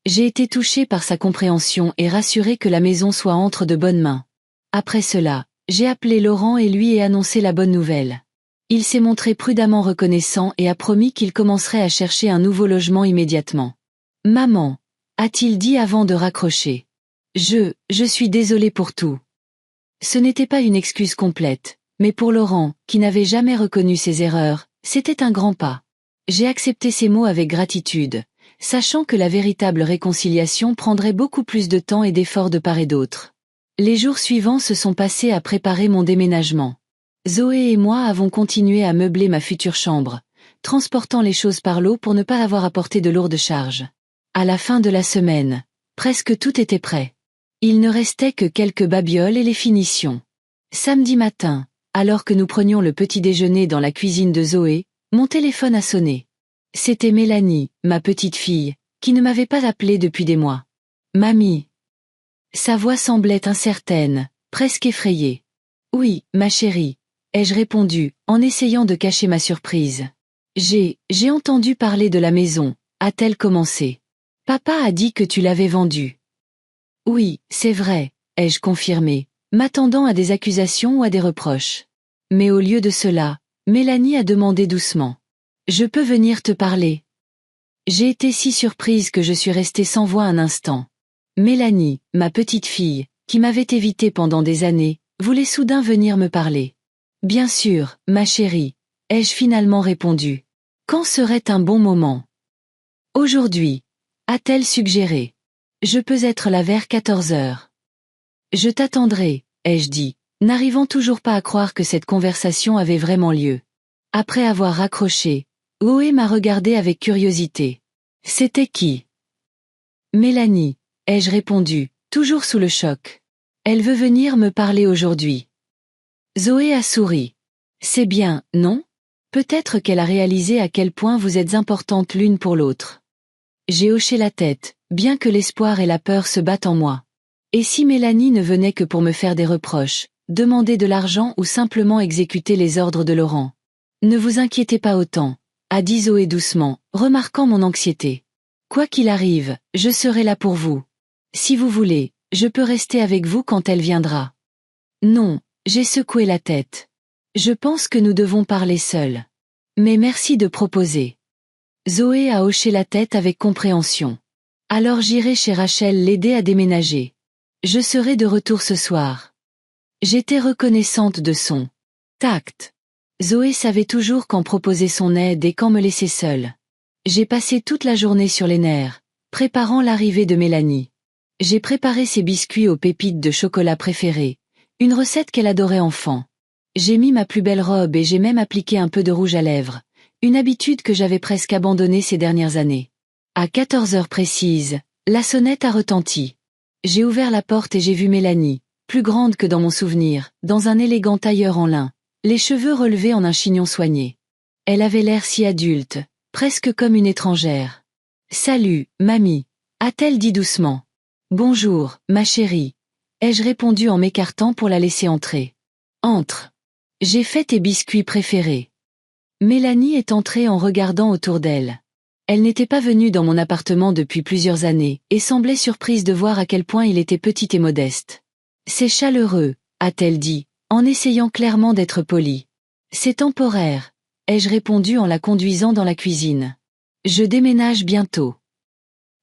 A: J'ai été touchée par sa compréhension et rassurée que la maison soit entre de bonnes mains. Après cela, j'ai appelé Laurent et lui ai annoncé la bonne nouvelle. Il s'est montré prudemment reconnaissant et a promis qu'il commencerait à chercher un nouveau logement immédiatement. « Maman », a-t-il dit avant de raccrocher. Je suis désolée pour tout. Ce n'était pas une excuse complète, mais pour Laurent, qui n'avait jamais reconnu ses erreurs, c'était un grand pas. J'ai accepté ces mots avec gratitude, sachant que la véritable réconciliation prendrait beaucoup plus de temps et d'efforts de part et d'autre. Les jours suivants se sont passés à préparer mon déménagement. Zoé et moi avons continué à meubler ma future chambre, transportant les choses par l'eau pour ne pas avoir à porter de lourdes charges. À la fin de la semaine, presque tout était prêt. Il ne restait que quelques babioles et les finitions. Samedi matin, alors que nous prenions le petit déjeuner dans la cuisine de Zoé, mon téléphone a sonné. C'était Mélanie, ma petite fille, qui ne m'avait pas appelée depuis des mois. Mamie. Sa voix semblait incertaine, presque effrayée. Oui, ma chérie, ai-je répondu, en essayant de cacher ma surprise. J'ai entendu parler de la maison, a-t-elle commencé. Papa a dit que tu l'avais vendue. Oui, c'est vrai, ai-je confirmé, m'attendant à des accusations ou à des reproches. Mais au lieu de cela, Mélanie a demandé doucement. Je peux venir te parler? J'ai été si surprise que je suis restée sans voix un instant. Mélanie, ma petite fille, qui m'avait évitée pendant des années, voulait soudain venir me parler. Bien sûr, ma chérie, ai-je finalement répondu. Quand serait un bon moment? Aujourd'hui, a-t-elle suggéré. Je peux être là vers 14 heures. Je t'attendrai, ai-je dit, n'arrivant toujours pas à croire que cette conversation avait vraiment lieu. Après avoir raccroché, Zoé m'a regardé avec curiosité. C'était qui? Mélanie, ai-je répondu, toujours sous le choc. Elle veut venir me parler aujourd'hui. Zoé a souri. C'est bien, non? Peut-être qu'elle a réalisé à quel point vous êtes importantes l'une pour l'autre. J'ai hoché la tête, bien que l'espoir et la peur se battent en moi. Et si Mélanie ne venait que pour me faire des reproches, demander de l'argent ou simplement exécuter les ordres de Laurent? Ne vous inquiétez pas autant, a dit Zoé doucement, remarquant mon anxiété. Quoi qu'il arrive, je serai là pour vous. Si vous voulez, je peux rester avec vous quand elle viendra. Non, j'ai secoué la tête. Je pense que nous devons parler seuls. Mais merci de proposer. Zoé a hoché la tête avec compréhension. Alors j'irai chez Rachel l'aider à déménager. Je serai de retour ce soir. J'étais reconnaissante de son tact. Zoé savait toujours quand proposer son aide et quand me laisser seule. J'ai passé toute la journée sur les nerfs, préparant l'arrivée de Mélanie. J'ai préparé ses biscuits aux pépites de chocolat préférées, une recette qu'elle adorait enfant. J'ai mis ma plus belle robe et j'ai même appliqué un peu de rouge à lèvres, une habitude que j'avais presque abandonnée ces dernières années. À 14 heures précises, la sonnette a retenti. J'ai ouvert la porte et j'ai vu Mélanie, plus grande que dans mon souvenir, dans un élégant tailleur en lin, les cheveux relevés en un chignon soigné. Elle avait l'air si adulte, presque comme une étrangère. « Salut, mamie », a-t-elle dit doucement. « Bonjour, ma chérie », ai-je répondu en m'écartant pour la laisser entrer. « Entre. J'ai fait tes biscuits préférés. » Mélanie est entrée en regardant autour d'elle. Elle n'était pas venue dans mon appartement depuis plusieurs années, et semblait surprise de voir à quel point il était petit et modeste. « C'est chaleureux », a-t-elle dit, en essayant clairement d'être polie. « C'est temporaire », ai-je répondu en la conduisant dans la cuisine. « Je déménage bientôt. »«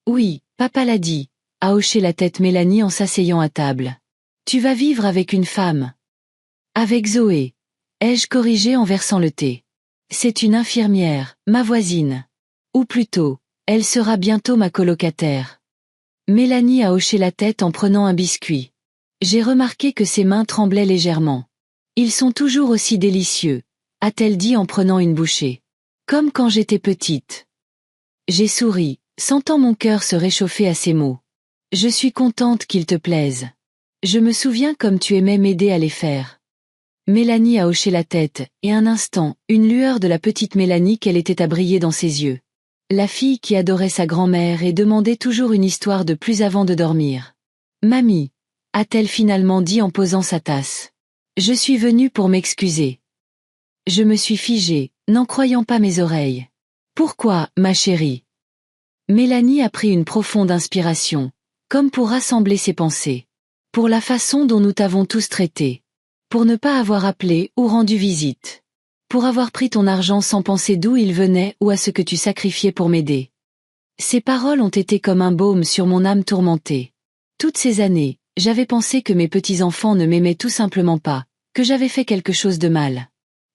A: Oui, papa l'a dit », a hoché la tête Mélanie en s'asseyant à table. « Tu vas vivre avec une femme. »« Avec Zoé. » ai-je corrigé en versant le thé. « C'est une infirmière, ma voisine. Ou plutôt, elle sera bientôt ma colocataire. » Mélanie a hoché la tête en prenant un biscuit. J'ai remarqué que ses mains tremblaient légèrement. « Ils sont toujours aussi délicieux », a-t-elle dit en prenant une bouchée. « Comme quand j'étais petite. » J'ai souri, sentant mon cœur se réchauffer à ces mots. « Je suis contente qu'ils te plaisent. Je me souviens comme tu aimais m'aider à les faire. » Mélanie a hoché la tête, et un instant, une lueur de la petite Mélanie qu'elle était à briller dans ses yeux. La fille qui adorait sa grand-mère et demandait toujours une histoire de plus avant de dormir. « Mamie », a-t-elle finalement dit en posant sa tasse. « Je suis venue pour m'excuser. » Je me suis figée, n'en croyant pas mes oreilles. « Pourquoi, ma chérie ?» Mélanie a pris une profonde inspiration, comme pour rassembler ses pensées. « Pour la façon dont nous t'avons tous traité. Pour ne pas avoir appelé ou rendu visite. Pour avoir pris ton argent sans penser d'où il venait ou à ce que tu sacrifiais pour m'aider. » Ces paroles ont été comme un baume sur mon âme tourmentée. Toutes ces années, j'avais pensé que mes petits-enfants ne m'aimaient tout simplement pas, que j'avais fait quelque chose de mal.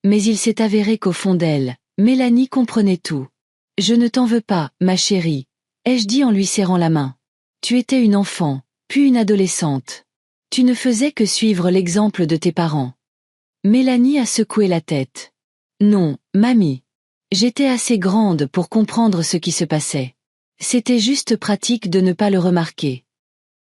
A: Mais il s'est avéré qu'au fond d'elle, Mélanie comprenait tout. Je ne t'en veux pas, ma chérie, ai-je dit en lui serrant la main. Tu étais une enfant, puis une adolescente. Tu ne faisais que suivre l'exemple de tes parents. Mélanie a secoué la tête. Non, mamie. J'étais assez grande pour comprendre ce qui se passait. C'était juste pratique de ne pas le remarquer.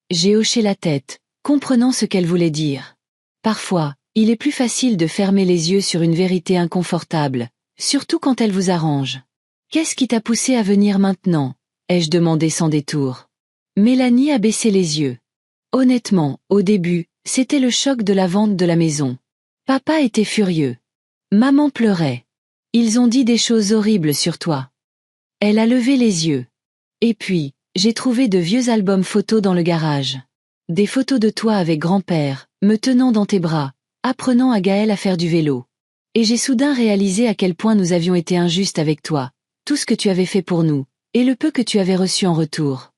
A: J'ai hoché la tête, comprenant ce qu'elle voulait dire. Parfois, il est plus facile de fermer les yeux sur une vérité inconfortable, surtout quand elle vous arrange. Qu'est-ce qui t'a poussé à venir maintenant? Ai-je demandé sans détour. Mélanie a baissé les yeux. Honnêtement, au début, c'était le choc de la vente de la maison. Papa était furieux. Maman pleurait. Ils ont dit des choses horribles sur toi. Elle a levé les yeux. Et puis, j'ai trouvé de vieux albums photos dans le garage. Des photos de toi avec grand-père, me tenant dans tes bras, apprenant à Gaël à faire du vélo. Et j'ai soudain réalisé à quel point nous avions été injustes avec toi, tout ce que tu avais fait pour nous, et le peu que tu avais reçu en retour.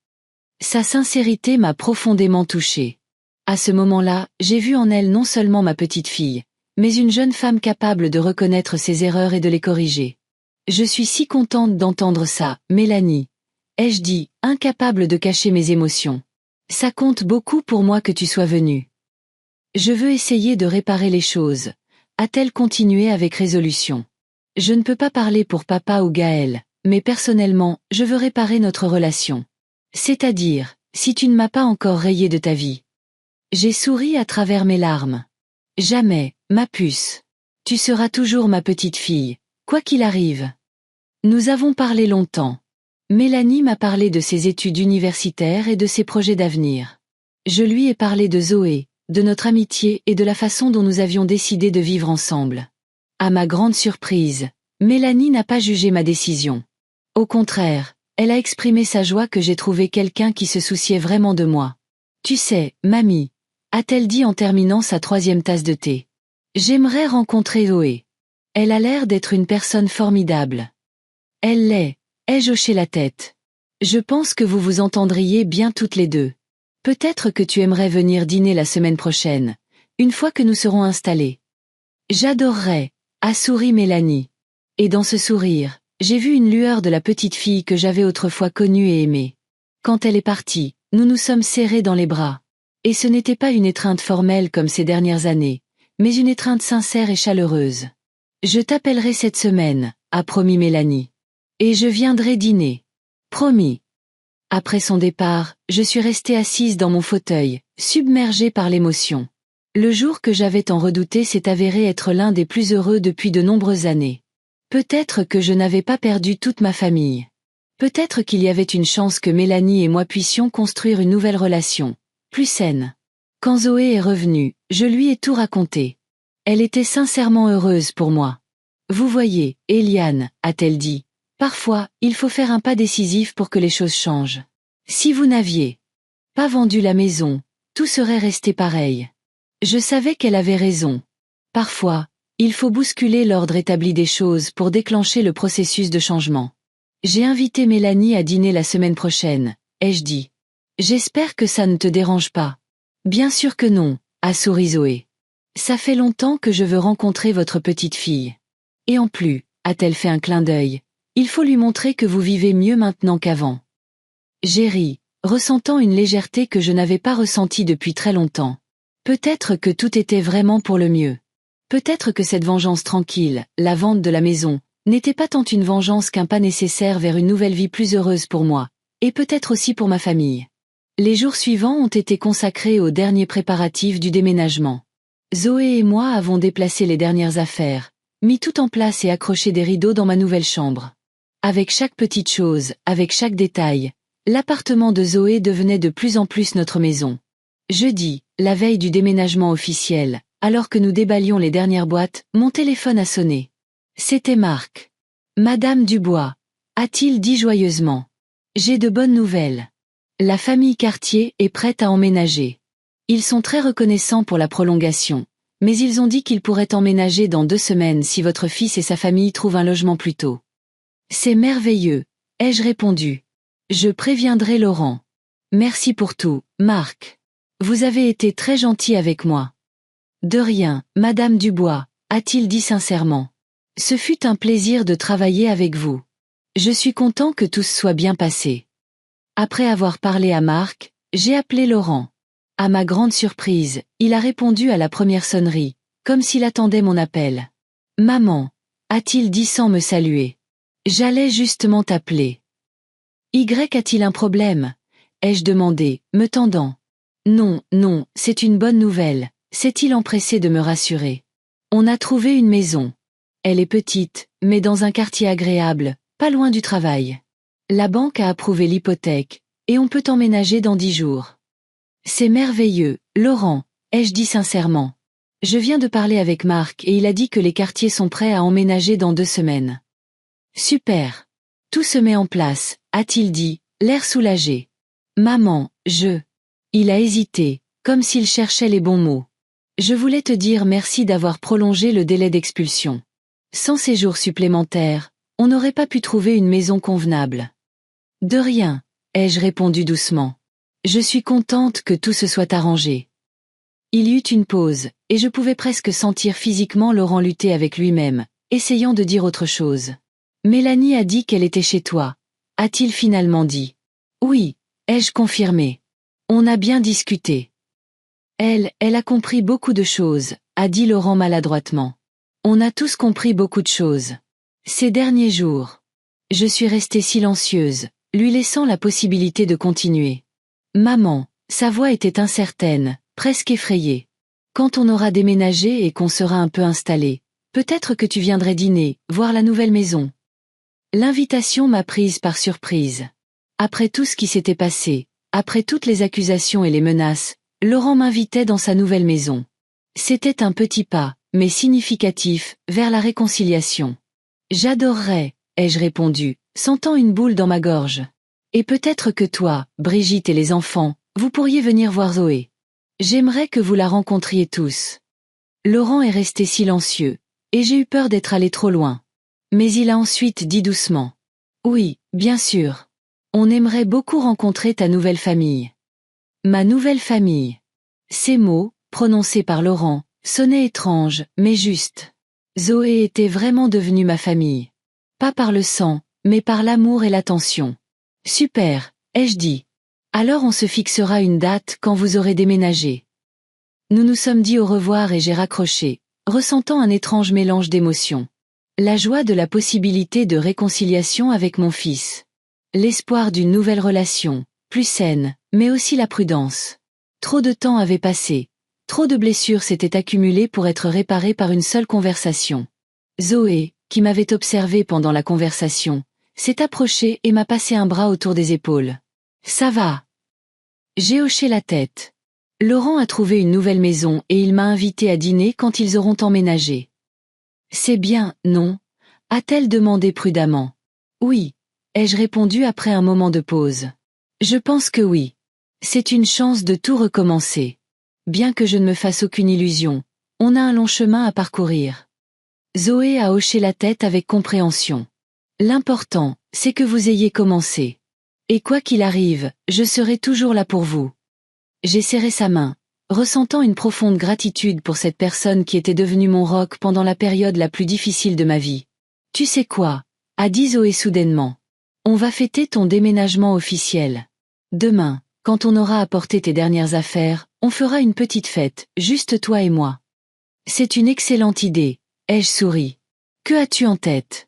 A: Sa sincérité m'a profondément touchée. À ce moment-là, j'ai vu en elle non seulement ma petite fille, mais une jeune femme capable de reconnaître ses erreurs et de les corriger. Je suis si contente d'entendre ça, Mélanie. Ai-je dit, incapable de cacher mes émotions. Ça compte beaucoup pour moi que tu sois venue. Je veux essayer de réparer les choses, a-t-elle continué avec résolution. Je ne peux pas parler pour papa ou Gaël, mais personnellement, je veux réparer notre relation. C'est-à-dire, si tu ne m'as pas encore rayé de ta vie. J'ai souri à travers mes larmes. Jamais, ma puce. Tu seras toujours ma petite fille, quoi qu'il arrive. Nous avons parlé longtemps. Mélanie m'a parlé de ses études universitaires et de ses projets d'avenir. Je lui ai parlé de Zoé, de notre amitié et de la façon dont nous avions décidé de vivre ensemble. À ma grande surprise, Mélanie n'a pas jugé ma décision. Au contraire, elle a exprimé sa joie que j'ai trouvé quelqu'un qui se souciait vraiment de moi. Tu sais, mamie, a-t-elle dit en terminant sa 3e tasse de thé. J'aimerais rencontrer Zoé. Elle a l'air d'être une personne formidable. Elle l'est, ai-je hoché la tête. Je pense que vous vous entendriez bien toutes les deux. Peut-être que tu aimerais venir dîner la semaine prochaine, une fois que nous serons installés. J'adorerais, a souri Mélanie. Et dans ce sourire, j'ai vu une lueur de la petite fille que j'avais autrefois connue et aimée. Quand elle est partie, nous nous sommes serrés dans les bras. Et ce n'était pas une étreinte formelle comme ces dernières années, mais une étreinte sincère et chaleureuse. Je t'appellerai cette semaine, a promis Mélanie. Et je viendrai dîner. Promis. Après son départ, je suis restée assise dans mon fauteuil, submergée par l'émotion. Le jour que j'avais tant redouté s'est avéré être l'un des plus heureux depuis de nombreuses années. Peut-être que je n'avais pas perdu toute ma famille. Peut-être qu'il y avait une chance que Mélanie et moi puissions construire une nouvelle relation, plus saine. Quand Zoé est revenue, je lui ai tout raconté. Elle était sincèrement heureuse pour moi. Vous voyez, Eliane, a-t-elle dit, parfois, il faut faire un pas décisif pour que les choses changent. Si vous n'aviez pas vendu la maison, tout serait resté pareil. Je savais qu'elle avait raison. Parfois, il faut bousculer l'ordre établi des choses pour déclencher le processus de changement. J'ai invité Mélanie à dîner la semaine prochaine, ai-je dit. J'espère que ça ne te dérange pas. Bien sûr que non, a souri Zoé. Ça fait longtemps que je veux rencontrer votre petite fille. Et en plus, a-t-elle fait un clin d'œil, il faut lui montrer que vous vivez mieux maintenant qu'avant. J'ai ri, ressentant une légèreté que je n'avais pas ressentie depuis très longtemps. Peut-être que tout était vraiment pour le mieux. Peut-être que cette vengeance tranquille, la vente de la maison, n'était pas tant une vengeance qu'un pas nécessaire vers une nouvelle vie plus heureuse pour moi, et peut-être aussi pour ma famille. Les jours suivants ont été consacrés aux derniers préparatifs du déménagement. Zoé et moi avons déplacé les dernières affaires, mis tout en place et accroché des rideaux dans ma nouvelle chambre. Avec chaque petite chose, avec chaque détail, l'appartement de Zoé devenait de plus en plus notre maison. Jeudi, la veille du déménagement officiel, alors que nous déballions les dernières boîtes, mon téléphone a sonné. C'était Marc. Madame Dubois, a-t-il dit joyeusement. J'ai de bonnes nouvelles. La famille Cartier est prête à emménager. Ils sont très reconnaissants pour la prolongation, mais ils ont dit qu'ils pourraient emménager dans 2 semaines si votre fils et sa famille trouvent un logement plus tôt. C'est merveilleux, ai-je répondu. Je préviendrai Laurent. Merci pour tout, Marc. Vous avez été très gentil avec moi. De rien, Madame Dubois, a-t-il dit sincèrement. Ce fut un plaisir de travailler avec vous. Je suis content que tout se soit bien passé. Après avoir parlé à Marc, j'ai appelé Laurent. À ma grande surprise, il a répondu à la première sonnerie, comme s'il attendait mon appel. Maman, a-t-il dit sans me saluer. J'allais justement t'appeler. Y a-t-il un problème? Ai-je demandé, me tendant. Non, non, c'est une bonne nouvelle, s'est-il empressé de me rassurer. On a trouvé une maison. Elle est petite, mais dans un quartier agréable, pas loin du travail. La banque a approuvé l'hypothèque, et on peut emménager dans 10 jours. C'est merveilleux, Laurent, ai-je dit sincèrement. Je viens de parler avec Marc et il a dit que les quartiers sont prêts à emménager dans 2 semaines. Super. Tout se met en place, a-t-il dit, l'air soulagé. Maman, Il a hésité, comme s'il cherchait les bons mots. Je voulais te dire merci d'avoir prolongé le délai d'expulsion. Sans ces jours supplémentaires, on n'aurait pas pu trouver une maison convenable. De rien, ai-je répondu doucement. Je suis contente que tout se soit arrangé. Il y eut une pause, et je pouvais presque sentir physiquement Laurent lutter avec lui-même, essayant de dire autre chose. Mélanie a dit qu'elle était chez toi, a-t-il finalement dit. Oui, ai-je confirmé. On a bien discuté. Elle a compris beaucoup de choses, a dit Laurent maladroitement. On a tous compris beaucoup de choses. Ces derniers jours. Je suis restée silencieuse, lui laissant la possibilité de continuer. Maman, sa voix était incertaine, presque effrayée. Quand on aura déménagé et qu'on sera un peu installé, peut-être que tu viendrais dîner, voir la nouvelle maison. L'invitation m'a prise par surprise. Après tout ce qui s'était passé, après toutes les accusations et les menaces, Laurent m'invitait dans sa nouvelle maison. C'était un petit pas, mais significatif, vers la réconciliation. J'adorerais, ai-je répondu, sentant une boule dans ma gorge. Et peut-être que toi, Brigitte et les enfants, vous pourriez venir voir Zoé. J'aimerais que vous la rencontriez tous. Laurent est resté silencieux, et j'ai eu peur d'être allé trop loin. Mais il a ensuite dit doucement. Oui, bien sûr. On aimerait beaucoup rencontrer ta nouvelle famille. Ma nouvelle famille. Ces mots, prononcés par Laurent, sonnaient étranges, mais justes. Zoé était vraiment devenue ma famille. Pas par le sang, mais par l'amour et l'attention. Super, ai-je dit. Alors on se fixera une date quand vous aurez déménagé. Nous nous sommes dit au revoir et j'ai raccroché, ressentant un étrange mélange d'émotions. La joie de la possibilité de réconciliation avec mon fils. L'espoir d'une nouvelle relation, plus saine, mais aussi la prudence. Trop de temps avait passé. Trop de blessures s'étaient accumulées pour être réparées par une seule conversation. Zoé, qui m'avait observé pendant la conversation, s'est approchée et m'a passé un bras autour des épaules. Ça va. J'ai hoché la tête. Laurent a trouvé une nouvelle maison et il m'a invité à dîner quand ils auront emménagé. C'est bien, non? A-t-elle demandé prudemment. Oui, ai-je répondu après un moment de pause. Je pense que oui. C'est une chance de tout recommencer. Bien que je ne me fasse aucune illusion, on a un long chemin à parcourir. Zoé a hoché la tête avec compréhension. L'important, c'est que vous ayez commencé. Et quoi qu'il arrive, je serai toujours là pour vous. J'ai serré sa main, ressentant une profonde gratitude pour cette personne qui était devenue mon roc pendant la période la plus difficile de ma vie. Tu sais quoi? A dit Zoé soudainement. On va fêter ton déménagement officiel. Demain, quand on aura apporté tes dernières affaires, on fera une petite fête, juste toi et moi. C'est une excellente idée, ai-je souri. Que as-tu en tête?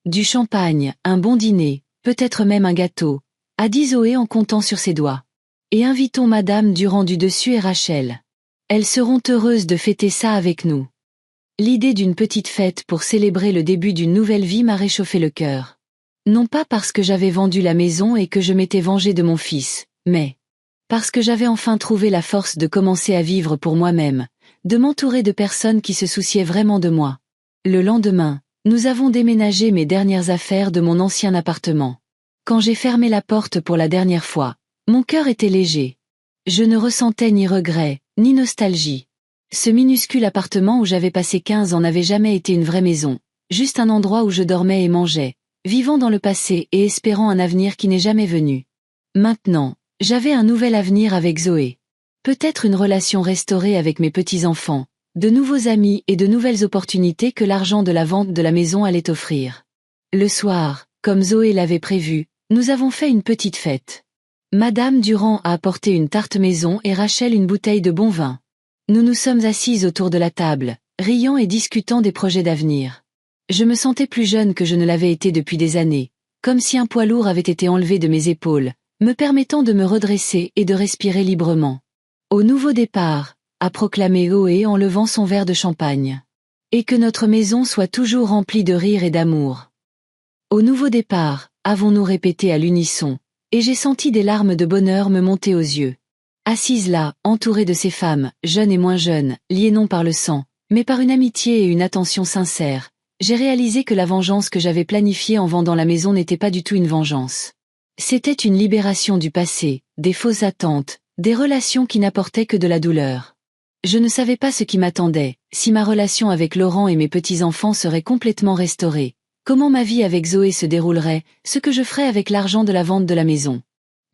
A: Du champagne, un bon dîner, peut-être même un gâteau, a dit Zoé en comptant sur ses doigts. Et invitons Madame Durand du dessus et Rachel. Elles seront heureuses de fêter ça avec nous. L'idée d'une petite fête pour célébrer le début d'une nouvelle vie m'a réchauffé le cœur. Non pas parce que j'avais vendu la maison et que je m'étais vengée de mon fils, mais parce que j'avais enfin trouvé la force de commencer à vivre pour moi-même, de m'entourer de personnes qui se souciaient vraiment de moi. Le lendemain, nous avons déménagé mes dernières affaires de mon ancien appartement. Quand j'ai fermé la porte pour la dernière fois, mon cœur était léger. Je ne ressentais ni regret, ni nostalgie. Ce minuscule appartement où j'avais passé 15 ans n'avait jamais été une vraie maison, juste un endroit où je dormais et mangeais, vivant dans le passé et espérant un avenir qui n'est jamais venu. Maintenant, J'avais un nouvel avenir avec Zoé. Peut-être une relation restaurée avec mes petits-enfants, de nouveaux amis et de nouvelles opportunités que l'argent de la vente de la maison allait offrir. Le soir, comme Zoé l'avait prévu, nous avons fait une petite fête. Madame Durand a apporté une tarte maison et Rachel une bouteille de bon vin. Nous nous sommes assises autour de la table, riant et discutant des projets d'avenir. Je me sentais plus jeune que je ne l'avais été depuis des années, comme si un poids lourd avait été enlevé de mes épaules, me permettant de me redresser et de respirer librement. Au nouveau départ, a proclamé Zoé en levant son verre de champagne. Et que notre maison soit toujours remplie de rire et d'amour. Au nouveau départ, avons-nous répété à l'unisson, et j'ai senti des larmes de bonheur me monter aux yeux. Assise là, entourée de ces femmes, jeunes et moins jeunes, liées non par le sang, mais par une amitié et une attention sincères, j'ai réalisé que la vengeance que j'avais planifiée en vendant la maison n'était pas du tout une vengeance. C'était une libération du passé, des fausses attentes, des relations qui n'apportaient que de la douleur. Je ne savais pas ce qui m'attendait, si ma relation avec Laurent et mes petits-enfants serait complètement restaurée, comment ma vie avec Zoé se déroulerait, ce que je ferais avec l'argent de la vente de la maison.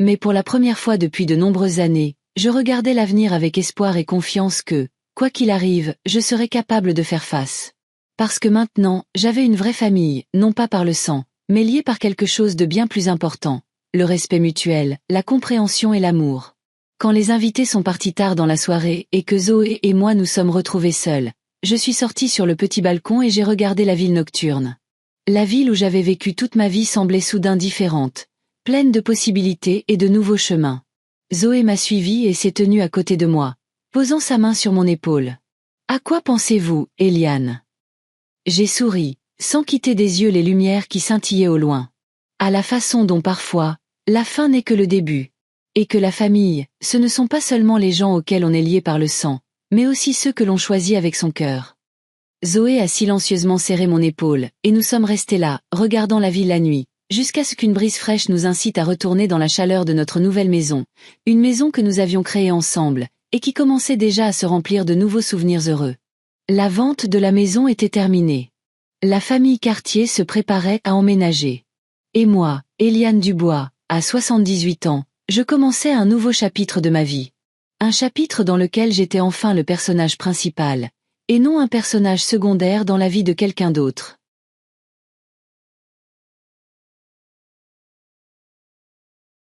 A: Mais pour la première fois depuis de nombreuses années, je regardais l'avenir avec espoir et confiance que, quoi qu'il arrive, je serais capable de faire face. Parce que maintenant, j'avais une vraie famille, non pas par le sang, mais liée par quelque chose de bien plus important, le respect mutuel, la compréhension et l'amour. Quand les invités sont partis tard dans la soirée et que Zoé et moi nous sommes retrouvés seuls, je suis sortie sur le petit balcon et j'ai regardé la ville nocturne. La ville où j'avais vécu toute ma vie semblait soudain différente, pleine de possibilités et de nouveaux chemins. Zoé m'a suivie et s'est tenue à côté de moi, posant sa main sur mon épaule. « À quoi pensez-vous, Eliane ?» J'ai souri, sans quitter des yeux les lumières qui scintillaient au loin. À la façon dont parfois, la fin n'est que le début. Et que la famille, ce ne sont pas seulement les gens auxquels on est lié par le sang, mais aussi ceux que l'on choisit avec son cœur. Zoé a silencieusement serré mon épaule, et nous sommes restés là, regardant la ville la nuit, jusqu'à ce qu'une brise fraîche nous incite à retourner dans la chaleur de notre nouvelle maison, une maison que nous avions créée ensemble, et qui commençait déjà à se remplir de nouveaux souvenirs heureux. La vente de la maison était terminée. La famille Cartier se préparait à emménager. Et moi, Eliane Dubois, à 78 ans, je commençais un nouveau chapitre de ma vie. Un chapitre dans lequel j'étais enfin le personnage principal, et non un personnage secondaire dans la vie de quelqu'un d'autre.